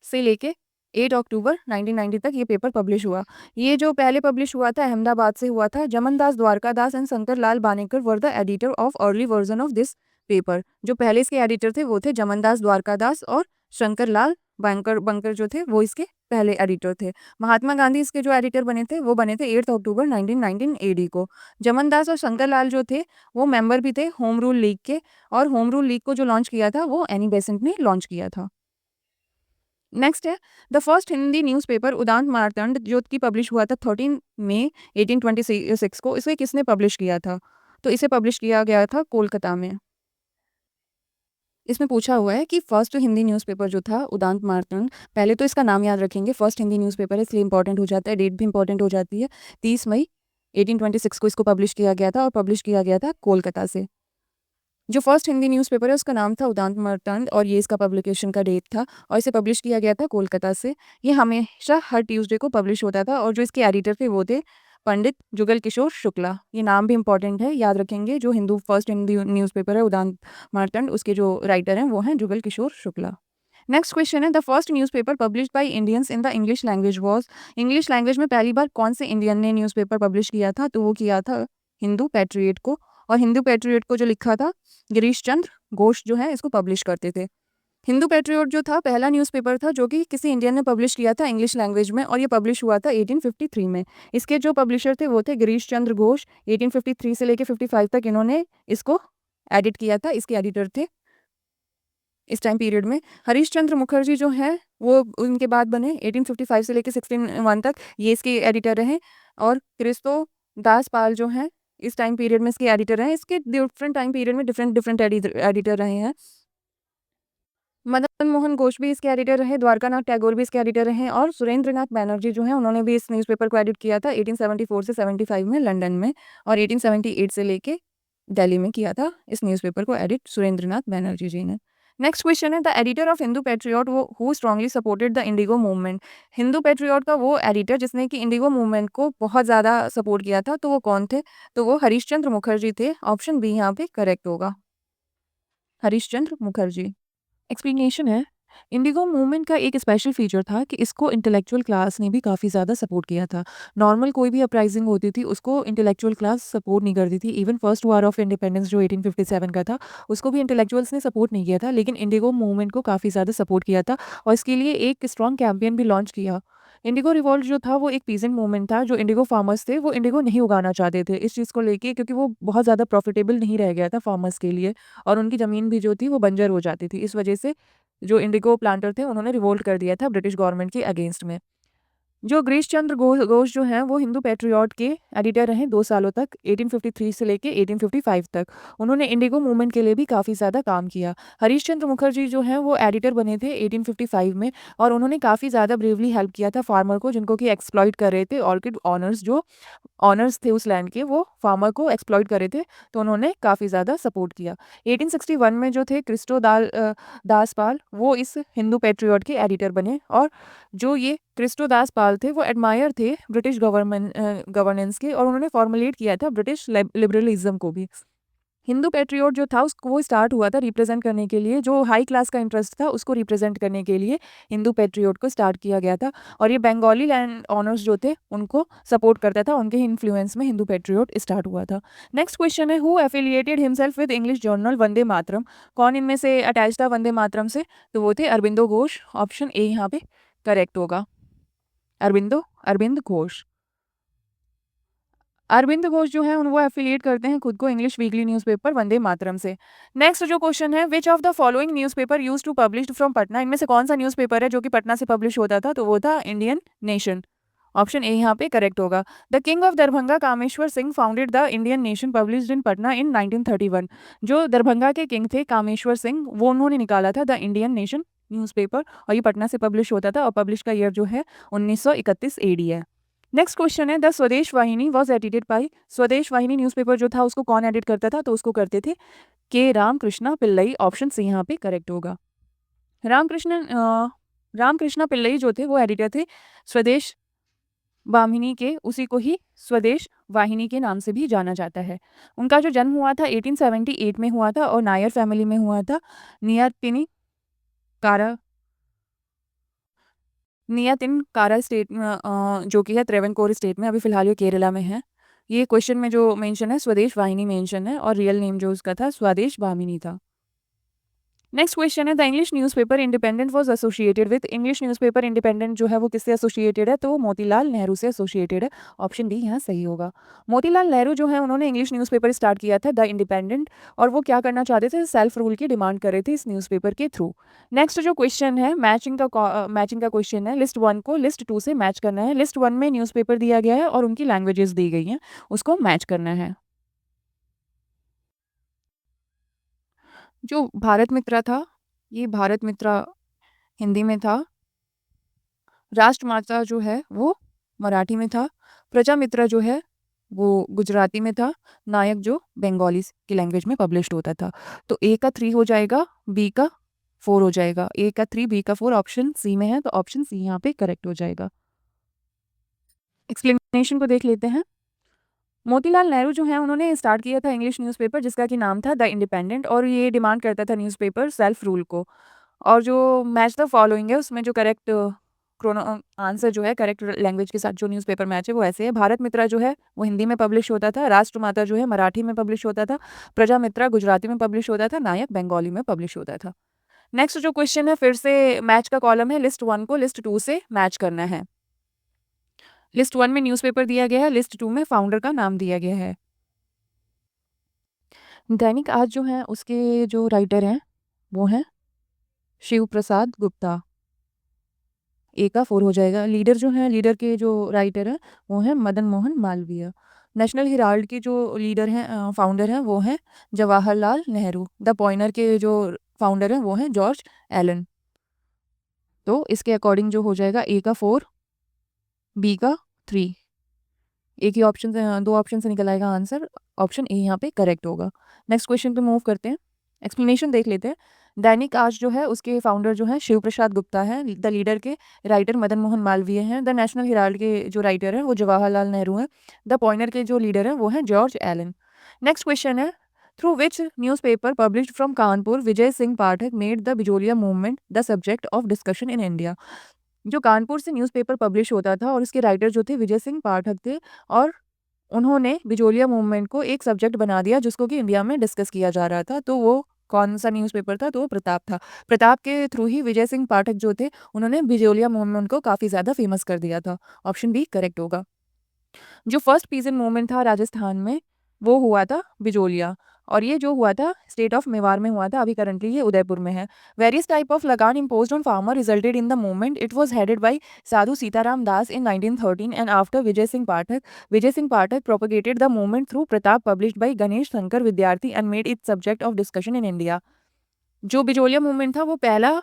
से लेके 8 अक्टूबर 1990 तक ये पेपर पब्लिश हुआ। ये जो पहले पब्लिश हुआ था अहमदाबाद से हुआ था। Jamnadas Dwarkadas and Shankar Lal Banker were the editor of early version of this paper. जो पहले इसके एडिटर थे वो थे जमनदास द्वारकादास और शंकर लाल बंकर बंकर जो थे वो इसके पहले एडिटर थे। महात्मा गांधी इसके जो एडिटर बने थे वो बने थे 8 अक्टूबर 1919 एडी को। जमन दास और शंकर लाल जो थे वो मेंबर भी थे होम रूल लीग के, और होम रूल लीग को जो लॉन्च किया था वो एनी बेसेंट ने लॉन्च किया था। नेक्स्ट है the first Hindi newspaper Udant Martand जो कि पब्लिश हुआ था 13 मई 1826 को। इसे किसने पब्लिश किया था? तो इसे पब्लिश किया गया था कोलकाता में। इसमें पूछा हुआ है कि फर्स्ट हिंदी न्यूज़पेपर जो था उदांत मार्तंड, पहले तो इसका नाम याद रखेंगे, फर्स्ट हिंदी न्यूज़पेपर है इसलिए इंपॉर्टेंट हो जाता है, डेट भी इंपॉर्टेंट हो जाती है। 30 मई 1826 को इसको पब्लिश किया गया था और पब्लिश किया गया था कोलकाता से। जो फर्स्ट हिंदी न्यूज़पेपर है उसका नाम था उदांत मार्तंड और ये इसका पब्लिकेशन का डेट था और इसे पब्लिश किया गया था कोलकाता से। ये हमेशा हर ट्यूसडे को पब्लिश होता था और जो इसके एडिटर थे वो थे पंडित जुगल किशोर शुक्ला। ये नाम भी इंपॉर्टेंट है, याद रखेंगे। जो फर्स्ट हिंदी न्यूज़पेपर है उदांत मार्तंड, उसके जो राइटर हैं वो हैं जुगल किशोर शुक्ला। नेक्स्ट क्वेश्चन है the first newspaper published by Indians in the English language was. English language में पहली बार कौन से इंडियन ने न्यूज़पेपर पब्लिश किया था? तो वो किया था हिंदू पैट्रियट को। और हिंदू पैट्रियट को जो लिखा था गिरीश चंद्र घोष जो है इसको पब्लिश करते थे। हिंदू पैट्रियट जो था पहला न्यूज़पेपर था जो कि किसी इंडियन ने पब्लिश किया था इंग्लिश लैंग्वेज में, और ये पब्लिश हुआ था 1853 में। इसके जो पब्लिशर थे वो थे गिरीश चंद्र घोष। 1853 से लेकर 55 तक इन्होंने इसको एडिट किया था, इसके एडिटर थे इस टाइम पीरियड में। हरीश चंद्र मुखर्जी जो है वो उनके बाद बने 1855 से लेकर 1601 तक, ये इसके एडिटर रहे। और क्रिस्तो दास पाल जो है इस टाइम पीरियड में इसके एडिटर रहे। इसके डिफरेंट टाइम पीरियड में डिफरेंट डिफरेंट एडिटर रहे हैं। मदन मोहन घोष भी इसके एडिटर रहे, द्वारकानाथ टैगोर भी इसके एडिटर रहे, और सुरेंद्रनाथ बैनर्जी जो है उन्होंने भी इस न्यूज़पेपर को एडिट किया था 1874 से 75 में लंदन में, और 1878 से लेके दिल्ली में किया था इस न्यूज़पेपर को एडिट सुरेंद्रनाथ बैनर्जी जी ने। नेक्स्ट क्वेश्चन है the editor of Hindu Patriot वो who strongly supported the indigo movement. Hindu Patriot का वो एडिटर जिसने कि इंडिगो मूवमेंट को बहुत ज़्यादा सपोर्ट किया था, तो वो कौन थे? तो वो हरीश चंद्र मुखर्जी थे। ऑप्शन बी यहाँ पे करेक्ट होगा, हरीश चंद्र मुखर्जी। एक्सप्लेनेशन है, इंडिगो मूवमेंट का एक स्पेशल फीचर था कि इसको इंटेलेक्चुअल क्लास ने भी काफ़ी ज़्यादा सपोर्ट किया था। नॉर्मल कोई भी अपराइजिंग होती थी उसको इंटेलेक्चुअल क्लास सपोर्ट नहीं करती थी। Even first war of independence जो 1857 का था उसको भी इंटेलेक्चुअल्स ने सपोर्ट नहीं किया था, लेकिन इंडिगो मूवमेंट को काफ़ी ज़्यादा सपोर्ट किया था और इसके लिए एक स्ट्रॉन्ग कैंपेन भी लॉन्च किया। इंडिगो रिवॉल्ट जो था वो एक पीजेंट मूवमेंट था। जो इंडिगो फार्मर्स थे वो इंडिगो नहीं उगाना चाहते थे इस चीज़ को लेके, क्योंकि वो बहुत ज़्यादा प्रॉफिटेबल नहीं रह गया था फार्मर्स के लिए, और उनकी ज़मीन भी जो थी वो बंजर हो जाती थी। इस वजह से जो इंडिगो प्लांटर थे उन्होंने रिवोल्ट कर दिया था ब्रिटिश गवर्नमेंट के अगेंस्ट में। जो गिरीश चंद्र घोष जो हैं वो हिंदू पैट्रियट के एडिटर रहे 2 सालों तक, 1853 से लेके 1855 तक। उन्होंने इंडिगो मूवमेंट के लिए भी काफ़ी ज़्यादा काम किया। हरीश चंद्र मुखर्जी जो हैं वो एडिटर बने थे 1855 में, और उन्होंने काफ़ी ज़्यादा ब्रेवली हेल्प किया था फार्मर को जिनको कि एक्सप्लॉइट कर रहे थे। ऑर्किड ऑनर्स जो ऑनर्स थे उस लैंड के, वो फार्मर को एक्सप्लॉइट कर रहे थे, तो उन्होंने काफ़ी ज़्यादा सपोर्ट किया। 1861 में जो थे दास पाल वो इस हिंदू पैट्रियट के एडिटर बने, और जो ये क्रिस्टो दास पाल थे वो एडमायर थे ब्रिटिश गवर्नेंस के, और उन्होंने फॉर्मुलेट किया था ब्रिटिश लिबरलिज्म को भी। हिंदू पैट्रियट जो था उसको वो स्टार्ट हुआ था रिप्रेजेंट करने के लिए, जो हाई क्लास का इंटरेस्ट था उसको रिप्रेजेंट करने के लिए हिंदू पैट्रियट को स्टार्ट किया गया था, और ये बंगाली लैंड ऑनर्स जो थे उनको सपोर्ट करता था। उनके इन्फ्लुएंस में हिंदू पैट्रियट स्टार्ट हुआ था। नेक्स्ट क्वेश्चन है who affiliated himself with English journal Vande Mataram. कौन इनमें से अटैच था वंदे मातरम से? तो वो थे अरबिंदो घोष। ऑप्शन ए यहाँ पे करेक्ट होगा, अरविंद घोष। अरविंद घोष जो है वो एफिलिएट करते हैं खुद को English weekly newspaper Vande Mataram से। नेक्स्ट जो क्वेश्चन है which of the following newspaper used to published from Patna. इनमें से कौन सा न्यूज़पेपर है जो कि पटना से पब्लिश होता था? तो वो था इंडियन नेशन। ऑप्शन ए यहाँ पे करेक्ट होगा। The king of Darbhanga Kameshwar Singh founded the Indian Nation published in Patna in 1931। जो दरभंगा के किंग थे कामेश्वर सिंह, वो उन्होंने निकाला था द इंडियन नेशन न्यूज़पेपर, और ये पटना से पब्लिश होता था, और पब्लिश का ईयर जो है 1931 एडी है। नेक्स्ट क्वेश्चन है द स्वदेश वाहिनी वॉज एडिटेड बाई। स्वदेश वाहिनी न्यूज़पेपर जो था उसको कौन एडिट करता था? तो उसको करते थे के रामकृष्णा पिल्लई। ऑप्शन सी यहाँ पे करेक्ट होगा। रामकृष्णा पिल्लई जो थे वो एडिटर थे स्वदेश वाहिनी के, उसी को ही स्वदेश वाहिनी के नाम से भी जाना जाता है। उनका जो जन्म हुआ था 1878 में हुआ था, और नायर फैमिली में हुआ था। नियतिनी कारा नियतिनकारा स्टेट जो कि है त्रावणकोर स्टेट में, अभी फिलहाल ये केरला में है। ये क्वेश्चन में जो मेंशन है स्वदेश वाहिनी मेंशन है, और रियल नेम जो उसका था स्वदेश वाहिनी था। नेक्स्ट क्वेश्चन है the English newspaper independent was associated with English newspaper independent जो है वो किससे एसोसिएटेड है तो मोतीलाल नेहरू से एसोसिएटेड है। ऑप्शन डी यहाँ सही होगा। मोतीलाल नेहरू जो है उन्होंने इंग्लिश न्यूज़पेपर स्टार्ट किया था द इंडिपेंडेंट और वो क्या करना चाहते थे सेल्फ रूल की डिमांड कर रहे थे इस न्यूज़पेपर के थ्रू। नेक्स्ट जो क्वेश्चन है मैचिंग का क्वेश्चन है लिस्ट 1 को लिस्ट 2 से मैच करना है। लिस्ट 1 में न्यूज़पेपर दिया गया है और उनकी लैंग्वेजेस दी गई हैं उसको मैच करना है। जो भारत मित्रा था, ये भारत मित्रा हिंदी में था। राष्ट्रमाता जो है वो मराठी में था। प्रजामित्र जो है वो गुजराती में था। नायक जो बंगाली की लैंग्वेज में पब्लिश्ड होता था। तो ए का 3 हो जाएगा, बी का 4 हो जाएगा। ए का 3, बी का 4 ऑप्शन सी में है तो ऑप्शन सी यहाँ पे करेक्ट हो जाएगा। एक्सप्लेनेशन को देख लेते हैं। मोतीलाल नेहरू जो हैं उन्होंने स्टार्ट किया था इंग्लिश न्यूज़पेपर जिसका कि नाम था द इंडिपेंडेंट और ये डिमांड करता था न्यूज़पेपर सेल्फ रूल को। और जो मैच द फॉलोइंग है उसमें जो करेक्ट आंसर जो है करेक्ट लैंग्वेज के साथ जो न्यूज़पेपर मैच है वो ऐसे है। भारत मित्रा जो है वो हिंदी में पब्लिश होता था। राष्ट्रमाता जो है मराठी में पब्लिश होता था। प्रजामित्रा गुजराती में पब्लिश होता था। नायक बंगाली में पब्लिश होता था। नेक्स्ट जो क्वेश्चन है फिर से मैच का कॉलम है लिस्ट 1 को लिस्ट 2 से मैच करना है। लिस्ट 1 में न्यूज़पेपर दिया गया है, लिस्ट 2 में फाउंडर का नाम दिया गया है। दैनिक आज जो है उसके जो राइटर हैं वो हैं शिव प्रसाद गुप्ता। ए का 4 हो जाएगा। लीडर जो हैं लीडर के जो राइटर हैं वो हैं मदन मोहन मालवीय। नेशनल हेराल्ड के जो लीडर हैं फाउंडर हैं वो हैं जवाहरलाल नेहरू। द पॉइनर के जो फाउंडर हैं वो हैं जॉर्ज एलन। तो इसके अकॉर्डिंग जो हो जाएगा ए का 4, बी का 3। एक ही ऑप्शन से 2 ऑप्शन से निकल आएगा आंसर। ऑप्शन ए यहाँ पे करेक्ट होगा। नेक्स्ट क्वेश्चन पे मूव करते हैं। एक्सप्लेनेशन देख लेते हैं। दैनिक आज जो है उसके फाउंडर जो हैं शिव प्रसाद गुप्ता हैं। द लीडर के राइटर मदन मोहन मालवीय हैं। द नेशनल हेराल्ड के जो राइटर हैं वो जवाहरलाल नेहरू हैं। द पॉइनर के जो लीडर हैं वो हैं जॉर्ज एलन। नेक्स्ट क्वेश्चन है through which newspaper published from Kanpur Vijay Singh Pathak made the Bijolia movement the subject of discussion in India. जो कानपुर से न्यूज़पेपर पब्लिश होता था और उसके राइटर जो थे विजय सिंह पाठक थे और उन्होंने बिजोलिया मूवमेंट को एक सब्जेक्ट बना दिया जिसको कि इंडिया में डिस्कस किया जा रहा था। तो वो कौन-सा न्यूज़पेपर था? तो वो प्रताप था। प्रताप के थ्रू ही विजय सिंह पाठक जो थे उन्होंने बिजोलिया मूवमेंट को काफ़ी ज़्यादा फ़ेमस कर दिया था। ऑप्शन बी करेक्ट होगा। जो फर्स्ट पीसन मूवमेंट था राजस्थान में वो हुआ था बिजोलिया और ये जो हुआ था स्टेट ऑफ मेवाड़ में हुआ था। अभी करंटली ये उदयपुर में है। Various type of lagaan imposed on farmer resulted in the movement. It was headed by Sadhu Sitaram Das in 1913 and after Vijay Singh Pathak propagated the movement through Pratap published by Ganesh Shankar Vidyarthi and made it subject of discussion in India. जो Bijolia movement था वो पहला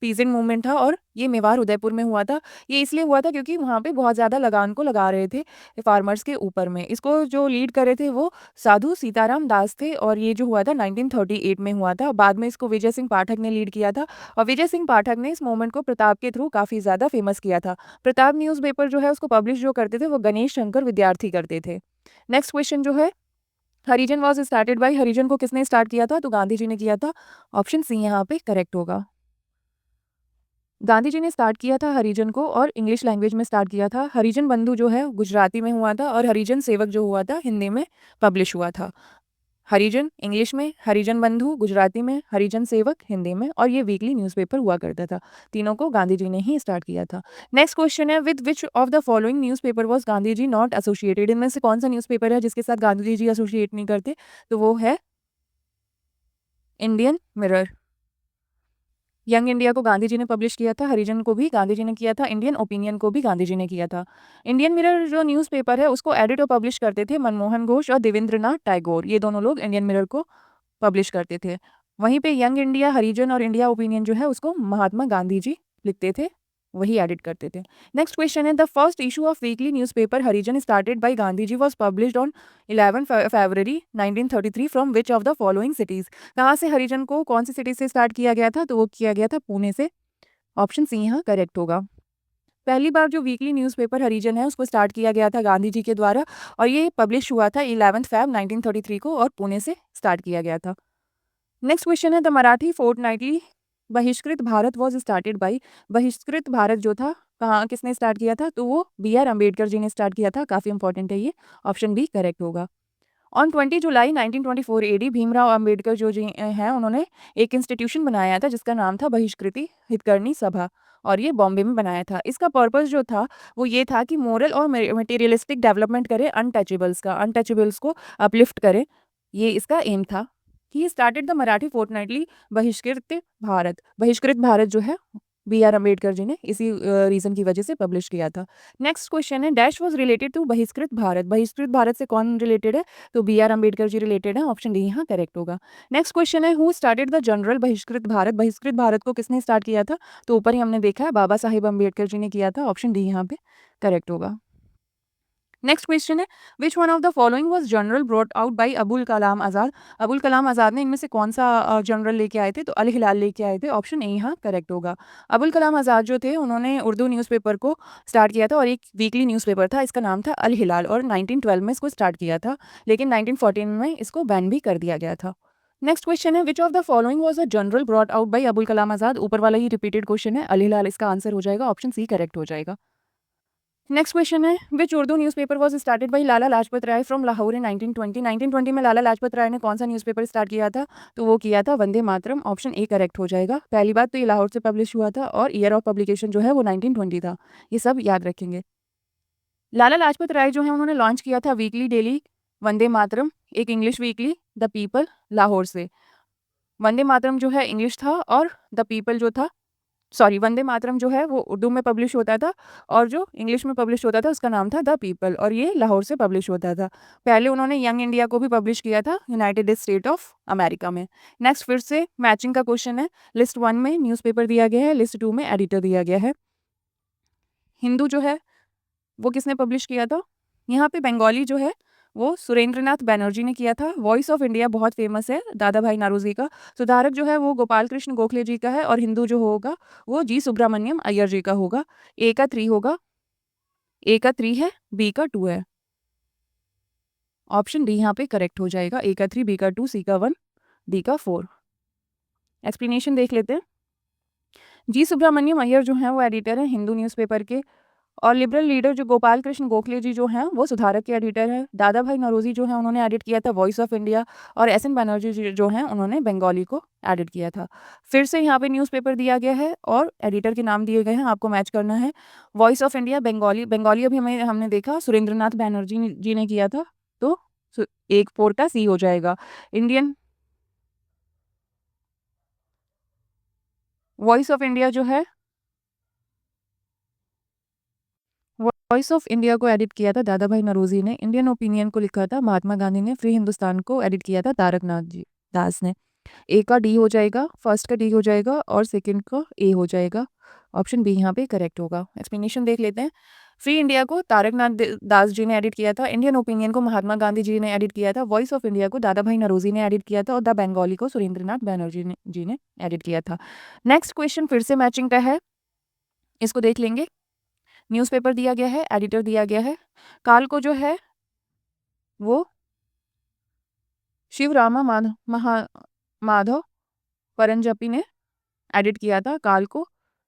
peasant movement था और ये मेवाड़ उदयपुर में हुआ था। ये इसलिए हुआ था क्योंकि वहाँ पे बहुत ज़्यादा लगान को लगा रहे थे फार्मर्स के ऊपर में। इसको जो लीड कर रहे थे वो साधु सीताराम दास थे और ये जो हुआ था 1938 में हुआ था। बाद में इसको विजय सिंह पाठक ने लीड किया था और विजय सिंह पाठक ने इस मूवमेंट को प्रताप के थ्रू काफ़ी ज़्यादा फेमस किया था। प्रताप न्यूज़पेपर जो है उसको पब्लिश जो करते थे वो गणेश शंकर विद्यार्थी करते थे। नेक्स्ट क्वेश्चन जो है हरिजन वॉज स्टार्टेड बाई हरिजन को किसने स्टार्ट किया था? तो गांधी जी ने किया था। ऑप्शन सी यहाँ पे करेक्ट होगा। गांधी जी ने स्टार्ट किया था हरिजन को और इंग्लिश लैंग्वेज में स्टार्ट किया था। हरिजन बंधु जो है गुजराती में हुआ था और हरिजन सेवक जो हुआ था हिंदी में पब्लिश हुआ था। हरिजन इंग्लिश में, हरिजन बंधु गुजराती में, हरिजन सेवक हिंदी में और ये वीकली न्यूज़पेपर हुआ करता था। तीनों को गांधी जी ने ही स्टार्ट किया था। नेक्स्ट क्वेश्चन है with which of the following newspaper was Gandhi ji not associated. इनमें से कौन सा न्यूज़पेपर है जिसके साथ गांधी जी एसोसिएट नहीं करते? तो वो है इंडियन मिरर। यंग इंडिया को गांधी जी ने पब्लिश किया था। हरिजन को भी गांधी जी ने किया था। इंडियन ओपिनियन को भी गांधी जी ने किया था। इंडियन मिरर जो न्यूज़पेपर है उसको एडिट और पब्लिश करते थे मनमोहन घोष और देवेंद्रनाथ टैगोर। ये दोनों लोग इंडियन मिरर को पब्लिश करते थे। वहीं पे यंग इंडिया, हरिजन और इंडिया ओपिनियन जो है उसको महात्मा गांधी जी लिखते थे, वही एडिट करते थे। नेक्स्ट क्वेश्चन है the first issue of weekly newspaper Harijan started by Gandhi ji was published on 11 February 1933 from which of the following cities. कहाँ से हरिजन को कौन सी सिटी से स्टार्ट किया गया था? तो वो किया गया था पुणे से। ऑप्शन सी यहाँ करेक्ट होगा। पहली बार जो वीकली न्यूज़पेपर हरिजन है उसको स्टार्ट किया गया था गांधी जी के द्वारा और ये पब्लिश हुआ था 11 फैब 1933 को और पुणे से स्टार्ट किया गया था। नेक्स्ट क्वेश्चन है द मराठी फोर्टनाइटली बहिष्कृत भारत वॉज स्टार्टेड बाई। बहिष्कृत भारत जो था कहाँ किसने स्टार्ट किया था? तो वो बी आर अम्बेडकर जी ने स्टार्ट किया था। काफ़ी इंपॉर्टेंट है ये। ऑप्शन बी करेक्ट होगा। On 20 July 1924 AD Bhimrao Ambedkar जो जी हैं उन्होंने एक इंस्टीट्यूशन बनाया था जिसका नाम था बहिष्कृति हितकरणी सभा और ये बॉम्बे में बनाया था। इसका पर्पस जो था वो ये था कि मोरल और मटेरियलिस्टिक डेवलपमेंट करे अनटचेबल्स को अपलिफ्ट करे। ये इसका एम था। He started the Marathi fortnightly बहिष्कृत भारत जो है बी आर अम्बेडकर जी ने इसी रीजन की वजह से पब्लिश किया था। नेक्स्ट क्वेश्चन है dash was related to Bahishkrit Bharat से कौन रिलेटेड है? तो B R Ambedkar ji related है। ऑप्शन डी यहाँ करेक्ट होगा। नेक्स्ट क्वेश्चन है who started the journal Bahishkrit Bharat को किसने स्टार्ट किया था? तो ऊपर ही हमने देखा है बाबा साहिब अम्बेडकर जी ने किया था। ऑप्शन डी यहाँ पे करेक्ट होगा। नेक्स्ट क्वेश्चन है which one of the following was journal brought out by Abul Kalam Azad? Abul Kalam Azad ने इनमें से कौन सा जनरल लेके आए थे? तो अल हिलाल लेके आए थे। ऑप्शन ए यहाँ करेक्ट होगा। अबुल कलाम आज़ाद जो थे उन्होंने उर्दू न्यूज़पेपर को स्टार्ट किया था और एक वीकली न्यूज़पेपर था, इसका नाम था अल हिलाल और 1912 में इसको स्टार्ट किया था, लेकिन 1914 में इसको बैन भी कर दिया गया था। नेक्स्ट क्वेश्चन है which of the following was a journal brought out by Abul Kalam Azad? ऊपर वाला ही रिपीटेड क्वेश्चन है, अल हिलाल इसका आंसर हो जाएगा। ऑप्शन सी करेक्ट हो जाएगा। नेक्स्ट क्वेश्चन है which Urdu newspaper was started by Lala Lajpat Rai from Lahore in 1920? 1920 में लाला लाजपत राय ने कौन सा न्यूज़पेपर स्टार्ट किया था? तो वो किया था Vande Mataram. Option A correct हो जाएगा। पहली बात तो ये लाहौर से पब्लिश हुआ था और ईयर ऑफ पब्लिकेशन जो है वो 1920 था। ये सब याद रखेंगे। लाला लाजपत राय जो है उन्होंने लॉन्च किया था वीकली डेली वंदे मातरम, एक English weekly the people Lahore से। वंदे मातरम जो है इंग्लिश था और द पीपल जो था वंदे मातरम जो है वो उर्दू में पब्लिश होता था और जो इंग्लिश में पब्लिश होता था उसका नाम था द पीपल और ये लाहौर से पब्लिश होता था। पहले उन्होंने यंग इंडिया को भी पब्लिश किया था यूनाइटेड स्टेट ऑफ अमेरिका में। नेक्स्ट फिर से मैचिंग का क्वेश्चन है। लिस्ट 1 में न्यूज़पेपर दिया गया है, लिस्ट 2 में एडिटर दिया गया है। हिंदू जो है वो किसने पब्लिश किया था? यहाँ पे बंगाली जो है वो सुरेंद्रनाथ बैनर्जी ने किया था। वॉइस ऑफ इंडिया बहुत फेमस है दादा भाई नारोजी का। सुधारक जो है वो गोपाल कृष्ण गोखले जी का है और हिंदू जो होगा वो जी सुब्रमण्यम अय्यर जी का होगा। ए का 3 होगा। ए का 3 है, बी का 2 है। ऑप्शन डी यहाँ पे करेक्ट हो जाएगा। ए का 3, बी का 2, सी का 1, डी का 4। एक्सप्लेनेशन देख लेते हैं। जी सुब्रमण्यम अय्यर जो हैं वो एडिटर हैं हिंदू न्यूज़पेपर के और लिबरल लीडर जो गोपाल कृष्ण गोखले जी जो हैं वो सुधारक के एडिटर हैं। दादा भाई नौरोजी जो हैं उन्होंने एडिट किया था वॉइस ऑफ इंडिया और एस एन बनर्जी जी जो हैं उन्होंने बंगाली को एडिट किया था। फिर से यहाँ पे न्यूज़पेपर दिया गया है और एडिटर के नाम दिए गए हैं, आपको मैच करना है। वॉइस ऑफ इंडिया बंगाली अभी हमने देखा सुरेंद्रनाथ बैनर्जी जी ने किया था, तो एक 4 का सी हो जाएगा। इंडियन वॉइस ऑफ इंडिया जो है वॉइस ऑफ इंडिया को एडिट किया था दादा भाई नौरोजी ने। इंडियन ओपिनियन को लिखा था महात्मा गांधी ने। फ्री हिंदुस्तान को एडिट किया था तारकनाथ जी दास ने। ए का डी हो जाएगा, फर्स्ट का डी हो जाएगा और सेकंड का ए हो जाएगा। ऑप्शन बी यहाँ पे करेक्ट होगा। एक्सप्लेनेशन देख लेते हैं। फ्री इंडिया को तारकनाथ दास जी ने एडिट किया था। इंडियन ओपिनियन को महात्मा गांधी जी ने एडिट किया था। वॉइस ऑफ इंडिया को दादा भाई नौरोजी ने एडिट किया था और द बंगाली को सुरेंद्रनाथ बैनर्जी जी ने एडिट किया था। नेक्स्ट क्वेश्चन फिर से मैचिंग का है, इसको देख लेंगे। न्यूज़पेपर दिया गया है, एडिटर दिया गया है। काल को जो है वो शिव रामा माधव परंजपी ने एडिट किया था। काल को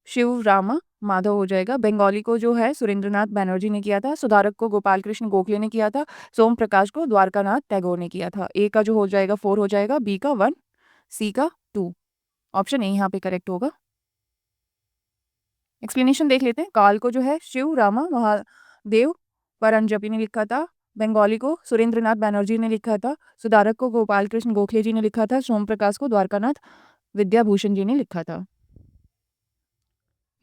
शिव रामा माधव हो जाएगा। बंगाली को जो है सुरेंद्रनाथ बैनर्जी ने किया था। सुधारक को गोपाल कृष्ण गोखले ने किया था। सोम प्रकाश को द्वारकानाथ टैगोर ने किया था। ए का जो हो जाएगा 4 हो जाएगा, बी का 1, सी का 2। ऑप्शन ए यहाँ पे करेक्ट होगा। एक्सप्लेनेशन देख लेते हैं। काल को जो है शिव रामा महादेव परंजपी ने लिखा था। बंगाली को सुरेंद्रनाथ बैनर्जी ने लिखा था। सुधारक को गोपाल कृष्ण गोखले जी ने लिखा था। सोम प्रकाश को द्वारकानाथ विद्याभूषण जी ने लिखा था।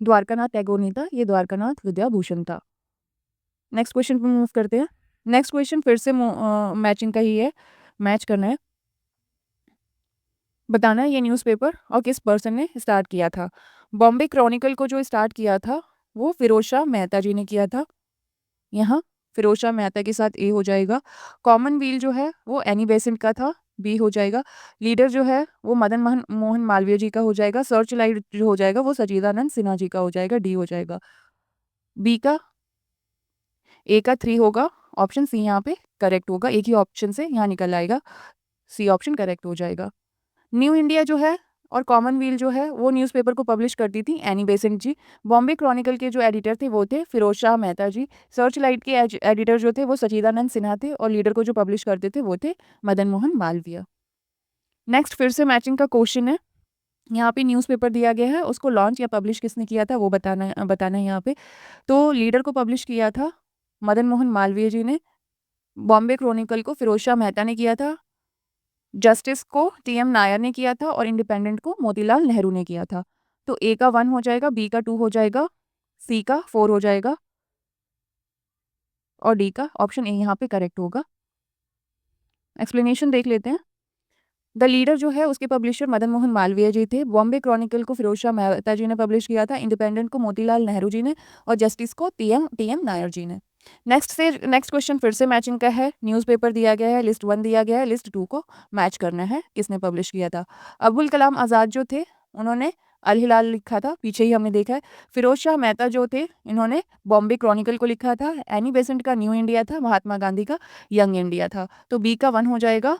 द्वारकानाथ टैगोर नहीं था, ये द्वारकानाथ विद्याभूषण था। नेक्स्ट क्वेश्चन पे मूव करते हैं। नेक्स्ट क्वेश्चन फिर से मैचिंग का ही है, मैच करना है। बताना है ये न्यूज़पेपर और किस पर्सन ने स्टार्ट किया था। बॉम्बे क्रॉनिकल को जो स्टार्ट किया था वो फिरोज शाह मेहता जी ने किया था। यहाँ फिरोज शाह मेहता के साथ ए हो जाएगा। कॉमनवेल्थ जो है वो एनी बेसेंट का था, बी हो जाएगा। लीडर जो है वो मदन मोहन मालवीय जी का हो जाएगा। सर्च लाइट जो हो जाएगा वो सचिदानंद सिन्हा जी का हो जाएगा, डी हो जाएगा। बी का ए का 3 होगा। ऑप्शन सी यहाँ पे करेक्ट होगा। एक ही ऑप्शन से यहाँ निकल आएगा, सी ऑप्शन करेक्ट हो जाएगा। न्यू इंडिया जो है और कॉमनवेल्थ जो है वो न्यूज़पेपर को पब्लिश करती थी एनी बेसेंट जी। बॉम्बे क्रॉनिकल के जो एडिटर थे वो थे फिरोज शाह मेहता जी। सर्च लाइट के एडिटर जो थे वो सच्चिदानंद सिन्हा थे और लीडर को जो पब्लिश करते थे वो थे मदन मोहन मालवीय। नेक्स्ट फिर से मैचिंग का क्वेश्चन है। यहाँ पे न्यूज़पेपर दिया गया है, उसको लॉन्च या पब्लिश किसने किया था वो बताना है यहाँ पे। तो लीडर को पब्लिश किया था मदन मोहन मालवीय जी ने, बॉम्बे क्रॉनिकल को फिरोज शाह मेहता ने किया था, जस्टिस को टीएम नायर ने किया था और इंडिपेंडेंट को मोतीलाल नेहरू ने किया था। तो ए का 1 हो जाएगा, बी का 2 हो जाएगा, सी का 4 हो जाएगा और डी का ऑप्शन ए यहाँ पे करेक्ट होगा। एक्सप्लेनेशन देख लेते हैं। द लीडर जो है उसके पब्लिशर मदन मोहन मालवीय जी थे। बॉम्बे क्रॉनिकल को फिरोज शाह मेहता जी ने पब्लिश किया था, इंडिपेंडेंट को मोतीलाल नेहरू जी ने और जस्टिस को टीएम टीएम नायर जी ने। नेक्स्ट क्वेश्चन फिर से मैचिंग का है। न्यूज़पेपर दिया गया है, लिस्ट 1 दिया गया है, लिस्ट 2 को मैच करना है किसने पब्लिश किया था। अबुल कलाम आज़ाद जो थे उन्होंने अल हिलाल लिखा था, पीछे ही हमने देखा है। फिरोज शाह मेहता जो थे इन्होंने बॉम्बे क्रॉनिकल को लिखा था। एनी बेसेंट का न्यू इंडिया था, महात्मा गांधी का यंग इंडिया था। तो बी का 1 हो जाएगा,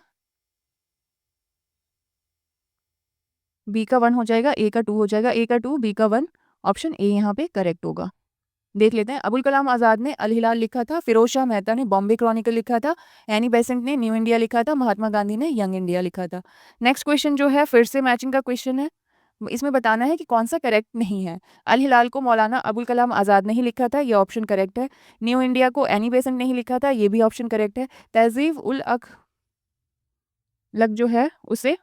बी का 1 हो जाएगा, ए का 2 हो जाएगा, ए का 2, बी का 1, ऑप्शन ए यहाँ पे करेक्ट होगा। देख लेते हैं। अबुल कलाम आज़ाद ने अल हिलाल लिखा था, फिरोज शाह मेहता ने बॉम्बे क्रॉनिकल लिखा था, एनी बेसेंट ने न्यू इंडिया लिखा था, महात्मा गांधी ने यंग इंडिया लिखा था। नेक्स्ट क्वेश्चन जो है फिर से मैचिंग का क्वेश्चन है। इसमें बताना है कि कौन सा करेक्ट नहीं है। अल हिलाल को मौलाना अबुल कलाम आज़ाद ने ही लिखा था, ये ऑप्शन करेक्ट है। न्यू इंडिया को एनी बेसेंट ने ही लिखा था, ये भी ऑप्शन करेक्ट है। तहजीब उल अख लक जो है उसे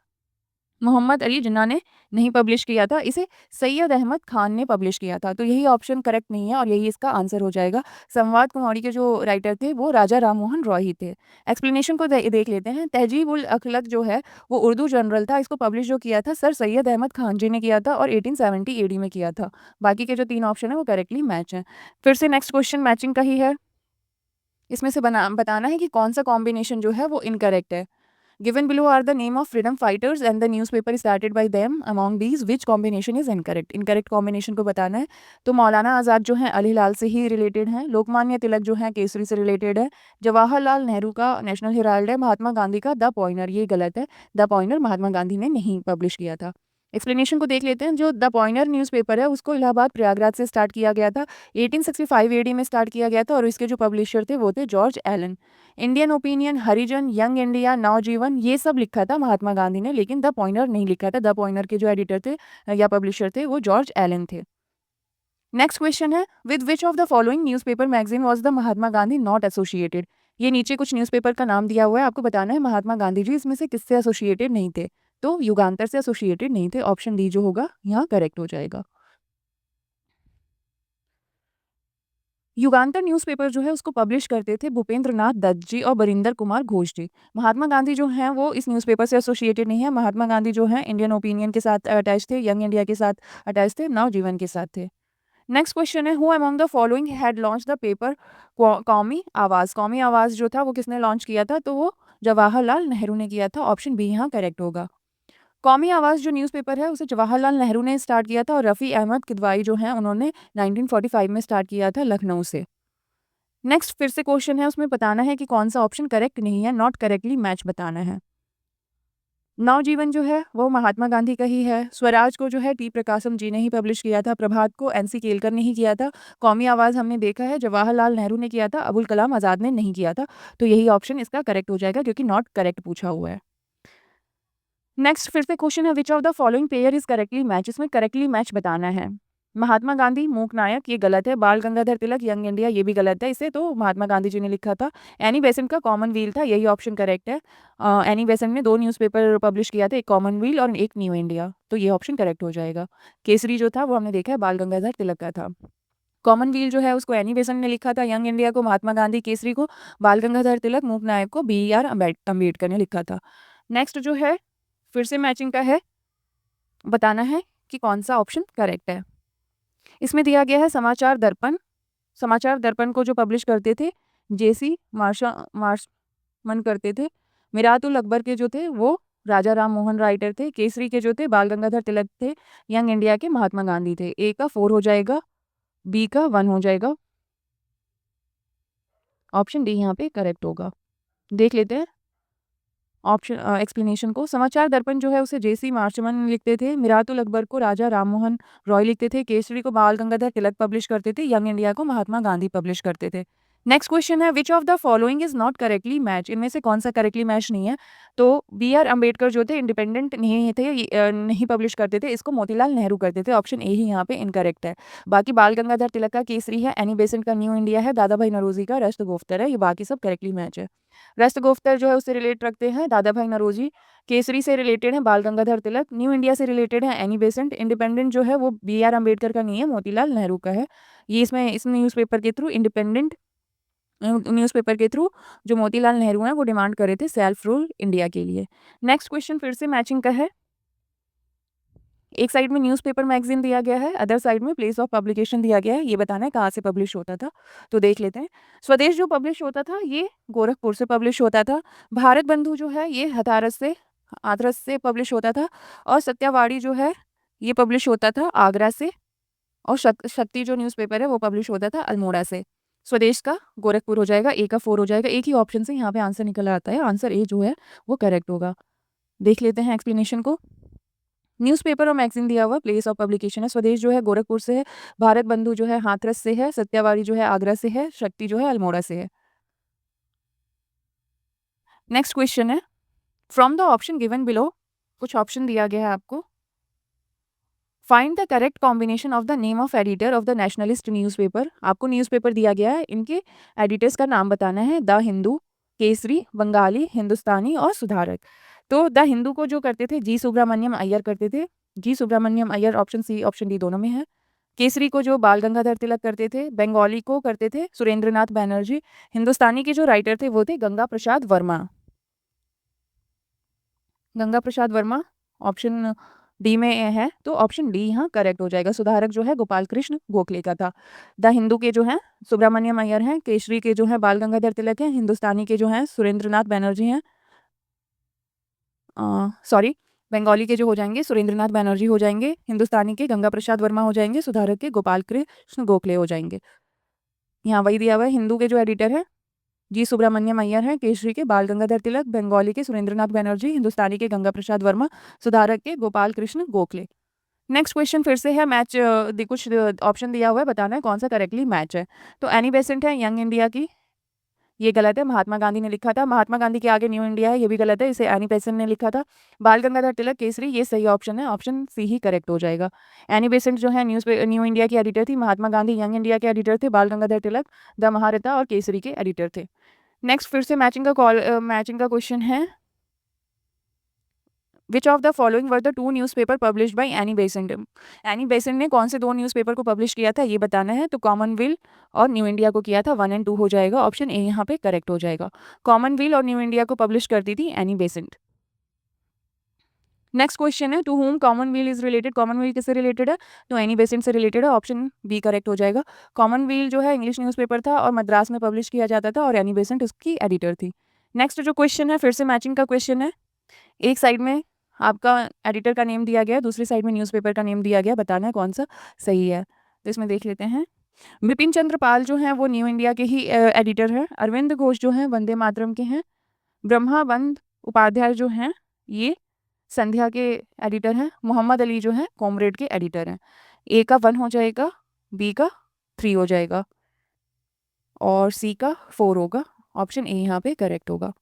मोहम्मद अली जिन्ना ने नहीं पब्लिश किया था, इसे सैयद अहमद खान ने पब्लिश किया था। तो यही ऑप्शन करेक्ट नहीं है और यही इसका आंसर हो जाएगा। संवाद कुमारी के जो राइटर थे वो राजा राम मोहन रॉय ही थे। एक्सप्लेनेशन को देख लेते हैं। तहजीब उल अखलक जो है वो उर्दू जर्नल था, इसको पब्लिश जो किया था सर सैयद अहमद खान जी ने किया था और 1870 एडी में किया था। बाकी के जो 3 ऑप्शन है वो करेक्टली मैच हैं। फिर से नेक्स्ट क्वेश्चन मैचिंग का ही है। इसमें से बताना है कि कौन सा कॉम्बिनेशन जो है वो इनकरेक्ट है। Given below are the name of freedom fighters and the newspaper started by them. Among these, which combination is incorrect? Incorrect combination को बताना है। तो मौलाना आज़ाद जो हैं अल हिलाल से ही रिलेटेड हैं, लोकमान्य तिलक जो हैं केसरी से रिलेटेड है, जवाहरलाल नेहरू का नेशनल हेराल्ड है, महात्मा गांधी का द पॉइनर, ये गलत है। द पॉइनर महात्मा गांधी ने नहीं पब्लिश किया था। एक्सप्लेनेशन को देख लेते हैं। जो द पॉइनर न्यूज़पेपर है उसको इलाहाबाद प्रयागराज से स्टार्ट किया गया था, 1865 एडी में स्टार्ट किया गया था और इसके जो पब्लिशर थे वो थे जॉर्ज एलन। इंडियन ओपिनियन, हरिजन, यंग इंडिया, नवजीवन, ये सब लिखा था महात्मा गांधी ने, लेकिन द पॉइनर नहीं लिखा था। द पॉइनर के जो एडिटर थे या पब्लिशर थे वो जॉर्ज एलन थे। नेक्स्ट क्वेश्चन है, with which of the following newspaper magazine was the Mahatma Gandhi not associated. ये नीचे कुछ न्यूज़पेपर का नाम दिया हुआ है, आपको बताना है महात्मा गांधी जी इसमें से किससे एसोसिएटेड नहीं थे। तो युगांतर से एसोसिएटेड नहीं थे, ऑप्शन डी जो होगा यहाँ करेक्ट हो जाएगा। युगांतर न्यूज़पेपर जो है उसको पब्लिश करते थे भूपेंद्र नाथ दत्त जी और बरिंदर कुमार घोष जी। महात्मा गांधी जो हैं वो इस न्यूज़पेपर से एसोसिएटेड नहीं है। महात्मा गांधी जो हैं इंडियन ओपिनियन के साथ अटैच थे, यंग इंडिया के साथ अटैच थे, नवजीवन के साथ थे। नेक्स्ट क्वेश्चन है, who among the following had launch the paper कौमी आवाज़। कौमी आवाज़ जो था वो किसने लॉन्च किया था, तो वो जवाहरलाल नेहरू ने किया था। ऑप्शन बी यहाँ करेक्ट होगा। कौमी आवाज़ जो न्यूज़पेपर है उसे जवाहरलाल नेहरू ने स्टार्ट किया था और रफ़ी अहमद किदवाई जो हैं उन्होंने 1945 में स्टार्ट किया था लखनऊ से। नेक्स्ट फिर से क्वेश्चन है, उसमें बताना है कि कौन सा ऑप्शन करेक्ट नहीं है, नॉट करेक्टली मैच बताना है। नवजीवन जो है वो महात्मा गांधी का ही है। स्वराज को जो है टी प्रकाशम जी ने ही पब्लिश किया था। प्रभात को एनसी केलकर ने ही किया था। कौमी आवाज़ हमने देखा है जवाहरलाल नेहरू ने किया था, अबुल कलाम आज़ाद ने नहीं किया था। तो यही ऑप्शन इसका करेक्ट हो जाएगा क्योंकि नॉट करेक्ट पूछा हुआ है। नेक्स्ट फिर से क्वेश्चन है, which of the following pair is correctly match. इसमें करेक्टली मैच बताना है। महात्मा गांधी मूक नायक, ये गलत है। बाल गंगाधर तिलक यंग इंडिया, ये भी गलत है। इसे तो महात्मा गांधी जी ने लिखा था। एनी बेसेंट का कॉमनवेल्थ था, यही ऑप्शन करेक्ट है। एनी बेसेंट ने 2 न्यूज़पेपर पब्लिश किया था, एक कॉमनवेल्थ और एक न्यू इंडिया, तो ये ऑप्शन करेक्ट हो जाएगा। केसरी जो था वो हमने देखा है बाल गंगाधर तिलक का था। कॉमनवेल्थ जो है उसको एनी बेसेंट ने लिखा था, यंग इंडिया को महात्मा गांधी, केसरी को बाल गंगाधर तिलक, मूक नायक को BR अम्बेडकर ने लिखा था। नेक्स्ट जो है फिर से मैचिंग का है, बताना है कि कौन सा ऑप्शन करेक्ट है। इसमें दिया गया है समाचार दर्पण। समाचार दर्पण को जो पब्लिश करते थे जेसी मार्शमन करते थे। मिरातुल अकबर के जो थे वो राजा राम मोहन राइटर थे। केसरी के जो थे बाल गंगाधर तिलक थे। यंग इंडिया के महात्मा गांधी थे। ए का 4 हो जाएगा, बी का 1 हो जाएगा, ऑप्शन डी यहाँ पे करेक्ट होगा। देख लेते हैं। ऑप्शन एक्सप्लेनेशन को। समाचार दर्पण जो है उसे जेसी मार्चमन लिखते थे, मिरातुल अकबर को राजा राममोहन रॉय लिखते थे, केसरी को बाल गंगाधर तिलक पब्लिश करते थे, यंग इंडिया को महात्मा गांधी पब्लिश करते थे। नेक्स्ट क्वेश्चन है which of the following is not correctly match, इनमें से कौन सा करेक्टली मैच नहीं है। तो बी आर अम्बेडकर जो थे इंडिपेंडेंट नहीं थे, नहीं पब्लिश करते थे, इसको मोतीलाल नेहरू करते थे, ऑप्शन ए ही यहाँ पे इनकरेक्ट है। बाकी बाल गंगाधर तिलक का केसरी है, एनी बेसेंट का न्यू इंडिया है, दादा भाई नौरोजी का राष्ट्रगोफ्तर है, ये बाकी सब करेक्टली मैच है। राष्ट्रगोफ्तर जो है उससे रिलेट रखते हैं दादा भाई नौरोजी, केसरी से रिलेटेड है बाल गंगाधर तिलक, न्यू इंडिया से रिलेटेड है एनी बेसेंट, इंडिपेंडेंट जो है वो बी आर अम्बेडकर का नहीं है, मोतीलाल नेहरू का है। ये इसमें इस न्यूज़पेपर के थ्रू इंडिपेंडेंट न्यूज़पेपर के थ्रू जो मोतीलाल नेहरू हैं वो डिमांड कर रहे थे सेल्फ रूल इंडिया के लिए। नेक्स्ट क्वेश्चन फिर से मैचिंग का है। एक साइड में न्यूज़पेपर मैगज़ीन दिया गया है, अदर साइड में प्लेस ऑफ पब्लिकेशन दिया गया है, ये बताना है कहाँ से पब्लिश होता था। तो देख लेते हैं। स्वदेश जो पब्लिश होता था ये गोरखपुर से पब्लिश होता था। भारत बंधु जो है ये हाथरस से पब्लिश होता था। और सत्यावाड़ी जो है ये पब्लिश होता था आगरा से। और शक्ति जो न्यूज़पेपर है वो पब्लिश होता था अल्मोड़ा से। स्वदेश का गोरखपुर हो जाएगा, ए का 4 हो जाएगा। एक ही ऑप्शन से यहाँ पे आंसर निकल आता है, आंसर ए जो है वो करेक्ट होगा। देख लेते हैं एक्सप्लेनेशन को। न्यूज़पेपर और मैगज़ीन दिया हुआ, प्लेस ऑफ पब्लिकेशन है, स्वदेश जो है गोरखपुर से है, भारत बंधु जो है हाथरस से है, सत्यावाड़ी जो है आगरा से है, शक्ति जो है अल्मोड़ा से है। नेक्स्ट क्वेश्चन है from the option given below, कुछ ऑप्शन दिया गया है आपको। Find the correct combination of the name of editor of the nationalist newspaper. आपको न्यूज़पेपर दिया गया है, इनके एडिटर्स का नाम बताना है। द हिंदू, केसरी, बंगाली, हिंदुस्तानी और सुधारक। तो द हिंदू को जो करते थे जी सुब्रमण्यम अय्यर करते थे, G Subramaniam Iyer, option C option D दोनों में है। केसरी को जो बाल गंगाधर तिलक करते थे, बंगाली को करते थे सुरेंद्रनाथ बैनर्जी, हिंदुस्तानी के जो राइटर थे वो थे गंगा प्रसाद वर्मा। गंगा प्रसाद वर्मा ऑप्शन डी में है, तो ऑप्शन डी यहाँ करेक्ट हो जाएगा। सुधारक जो है गोपाल कृष्ण गोखले का था। द हिंदू के जो हैं सुब्रमण्यम अय्यर हैं, केसरी के जो हैं बाल गंगाधर तिलक हैं, हिंदुस्तानी के जो हैं सुरेंद्रनाथ बैनर्जी हैं, सॉरी बंगाली के जो हो जाएंगे सुरेंद्रनाथ बैनर्जी हो जाएंगे, हिंदुस्तानी के गंगा प्रसाद वर्मा हो जाएंगे, सुधारक के गोपाल कृष्ण गोखले हो जाएंगे। यहाँ वही दिया हुआ है, हिंदू के जो एडिटर है जी सुब्रमण्यम अय्यर हैं, केसरी के बाल गंगाधर तिलक, बंगाली के सुरेंद्रनाथ बैनर्जी, हिंदुस्तानी के गंगा प्रसाद वर्मा, सुधारक के गोपाल कृष्ण गोखले। नेक्स्ट क्वेश्चन फिर से है मैच, कुछ ऑप्शन दिया हुआ है, बताना है कौन सा करेक्टली मैच है। तो एनी बेसेंट है यंग इंडिया की, ये गलत है, महात्मा गांधी ने लिखा था। महात्मा गांधी के आगे न्यू इंडिया है, ये भी गलत है, इसे एनी बेसेंट ने लिखा था। बाल गंगाधर तिलक केसरी, ये सही ऑप्शन है, ऑप्शन सी ही करेक्ट हो जाएगा। एनी बेसेंट जो है न्यू इंडिया की एडिटर थी, महात्मा गांधी यंग इंडिया के एडिटर थे, बाल गंगाधर तिलक द महारथा और केसरी के एडिटर थे। नेक्स्ट फिर से मैचिंग का क्वेश्चन है। Which of the following were the two newspaper published by Annie Besant. Annie Besant ने कौन से दो न्यूज़पेपर को पब्लिश किया था ये बताना है। तो कॉमनवेल्थ और न्यू इंडिया को किया था, 1 और 2 हो जाएगा, ऑप्शन ए यहाँ पे करेक्ट हो जाएगा। कॉमनवेल्थ और न्यू इंडिया को पब्लिश करती थी एनी बेसेंट। नेक्स्ट क्वेश्चन है to home commonwealth is related. Commonwealth किससे रिलेटेड है, तो एनी बेसेंट से रिलेटेड है, ऑप्शन बी करेक्ट हो जाएगा। कॉमनवेल्थ जो है इंग्लिश न्यूज़पेपर था और मद्रास में पब्लिश किया जाता था और एनी बेसेंट उसकी एडिटर थी। नेक्स्ट जो क्वेश्चन है फिर से मैचिंग का क्वेश्चन है। एक साइड में आपका एडिटर का नेम दिया गया है, दूसरी साइड में न्यूज़पेपर का नेम दिया गया, बताना है कौन सा सही है। तो इसमें देख लेते हैं। बिपिन चंद्र पाल जो हैं वो न्यू इंडिया के ही एडिटर हैं। अरविंद घोष जो हैं वंदे मातरम के हैं। ब्रह्माबंद उपाध्याय जो हैं ये संध्या के एडिटर हैं। मोहम्मद अली जो हैं कॉमरेड के एडिटर हैं। ए का 1 हो जाएगा, बी का 3 हो जाएगा और सी का 4 होगा, ऑप्शन ए यहाँ पे करेक्ट होगा।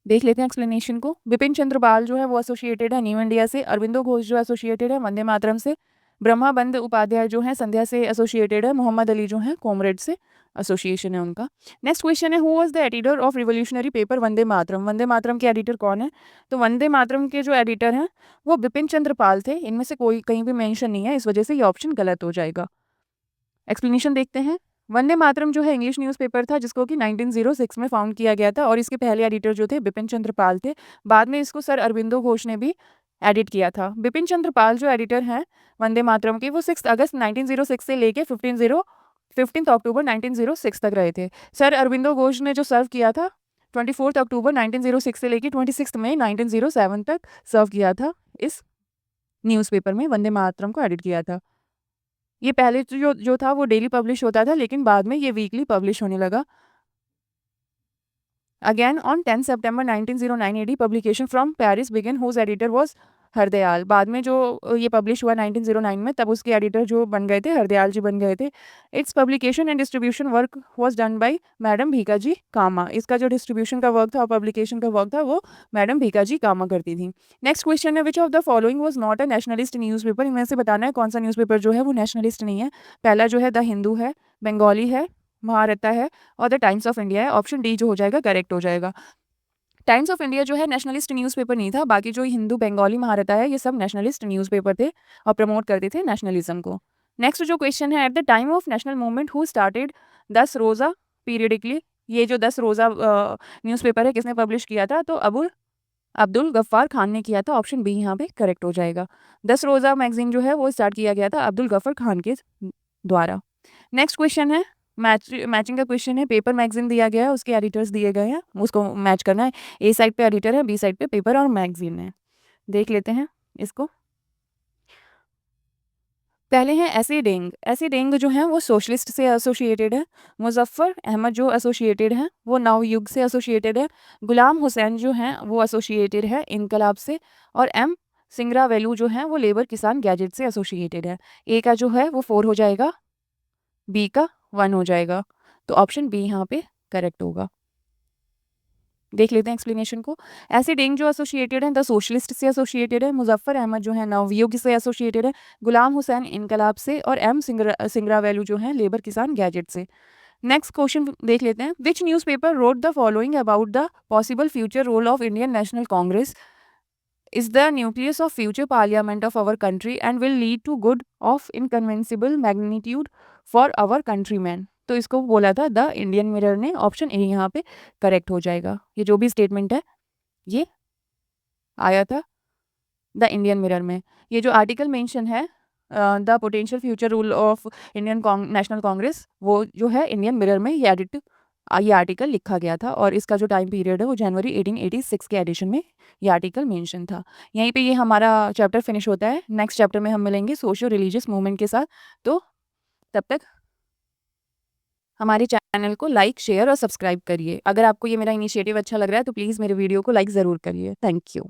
देख लेते हैं एक्सप्लेनेशन को। बिपिन चंद्र पाल जो है वो एसोसिएटेड है न्यू इंडिया से, अरविंदो घोष जो एसोसिएटेड है वंदे मातरम से, ब्रह्माबंद उपाध्याय जो है संध्या से एसोसिएटेड है, मोहम्मद अली जो है कॉमरेड से एसोसिएशन है उनका। नेक्स्ट क्वेश्चन है who was the editor of revolutionary paper Vande Mataram. Vande Mataram के एडिटर कौन है, तो वंदे मातरम के जो एडिटर हैं वो बिपिन चंद्र पाल थे। इनमें से कोई कहीं भी मेंशन नहीं है, इस वजह से ये ऑप्शन गलत हो जाएगा। एक्सप्लेनेशन देखते हैं। वंदे मातरम जो है इंग्लिश न्यूज़पेपर था जिसको कि 1906 में फाउंड किया गया था और इसके पहले एडिटर जो थे बिपिन चंद्र पाल थे। बाद में इसको सर अरविंदो घोष ने भी एडिट किया था। बिपिन चंद्र पाल जो एडिटर हैं वंदे मातरम के वो 6 अगस्त 1906 से लेके 15 अक्टूबर 1906 तक रहे थे। सर अरविंदो घोष ने जो सर्व किया था 24 अक्टूबर 1906 से लेके 26 मई 1907 तक सर्व किया था इस न्यूज़पेपर में, वंदे मातरम को एडिट किया था। ये पहले जो था वो डेली पब्लिश होता था, लेकिन बाद में ये वीकली पब्लिश होने लगा। Again on 10 September 1909 AD publication from Paris began whose editor was Hardayal. बाद में जो ये पब्लिश हुआ 1909 में, तब उसके एडिटर जो बन गए थे हरदयाल जी बन गए थे। Its publication and distribution work was done by madam Bhikaji Cama. इसका जो डिस्ट्रीब्यूशन का वर्क था और पब्लिकेशन का वर्क था वो मैडम भीकाजी कामा करती थी। नेक्स्ट क्वेश्चन है which of the following was not a nationalist newspaper. इनमें से बताना है कौन सा न्यूज़पेपर जो है वो नेशनलिस्ट नहीं है। पहला जो है द हिंदू है, बंगाली है, महारत्ता है और द टाइम्स ऑफ इंडिया है। ऑप्शन डी जो हो जाएगा करेक्ट हो जाएगा। टाइम्स ऑफ इंडिया जो है नेशनलिस्ट न्यूज़पेपर नहीं था, बाकी जो हिंदू, बंगाली, महारत्ता है ये सब नेशनलिस्ट न्यूज़पेपर थे और प्रमोट करते थे नेशनलिज्म को। नेक्स्ट जो क्वेश्चन है, at the time of national movement who started 10 रोज़ा पीरियडिकली। ये जो 10 रोज़ा न्यूज़पेपर है किसने पब्लिश किया था? तो अब्दुल गफ्फार खान ने किया था। ऑप्शन बी यहाँ पे करेक्ट हो जाएगा। 10 रोज़ा मैगज़ीन जो है वो स्टार्ट किया गया था अब्दुल गफ्फार खान के द्वारा। नेक्स्ट क्वेश्चन है मैचिंग का क्वेश्चन है। पेपर मैगज़ीन दिया गया है, उसके एडिटर्स दिए गए हैं, उसको मैच करना है। ए साइड पे एडिटर है, बी साइड पे पेपर और मैगज़ीन है। देख लेते हैं इसको। पहले हैं ऐसे डेंग। ऐसे डेंग जो हैं वो सोशलिस्ट से एसोसिएटेड है। मुज़फ़्फ़र अहमद जो एसोसिएटेड हैं वो नवयुग से एसोसिएटेड है। गुलाम हुसैन जो हैं वो एसोसिएटेड है इनकलाब से। और एम सिंगरा वैल्यू जो हैं वो लेबर किसान गैजेट से एसोसिएटेड है। ए का जो है वो 4 हो जाएगा, बी का 1 हो जाएगा। तो ऑप्शन बी यहाँ पे करेक्ट होगा। देख लेते हैं एक्सप्लेनेशन को। ऐसे डेंग जो एसोसिएटेड है द सोशलिस्ट से एसोसिएटेड है। मुज़फ़्फ़र अहमद जो है नवयुग से एसोसिएटेड है। गुलाम हुसैन इनकलाब से और एम सिंगरा वैल्यू जो है लेबर किसान गैजेट से। नेक्स्ट क्वेश्चन देख लेते हैं। Which newspaper wrote the following about the possible future role of Indian National Congress is the nucleus of future parliament of our country and will lead to good of inconceivable magnitude for our countrymen। तो इसको बोला था the Indian mirror ने। Option A यहाँ पे correct हो जाएगा। ये जो भी स्टेटमेंट है ये आया था द इंडियन मिरर में। ये जो आर्टिकल मेंशन है the potential future rule of Indian National Congress, वो जो है इंडियन मिरर में ये आर्टिकल लिखा गया था और इसका जो टाइम पीरियड है वो जनवरी 1886 के एडिशन में ये आर्टिकल मेंशन था। यहीं पे ये हमारा चैप्टर फिनिश होता है। नेक्स्ट चैप्टर में हम मिलेंगे सोशो रिलीजियस मूवमेंट के साथ। तो तब तक हमारे चैनल को लाइक, शेयर और सब्सक्राइब करिए। अगर आपको ये मेरा इनिशिएटिव अच्छा लग रहा है तो प्लीज़ मेरे वीडियो को लाइक ज़रूर करिए। Thank you.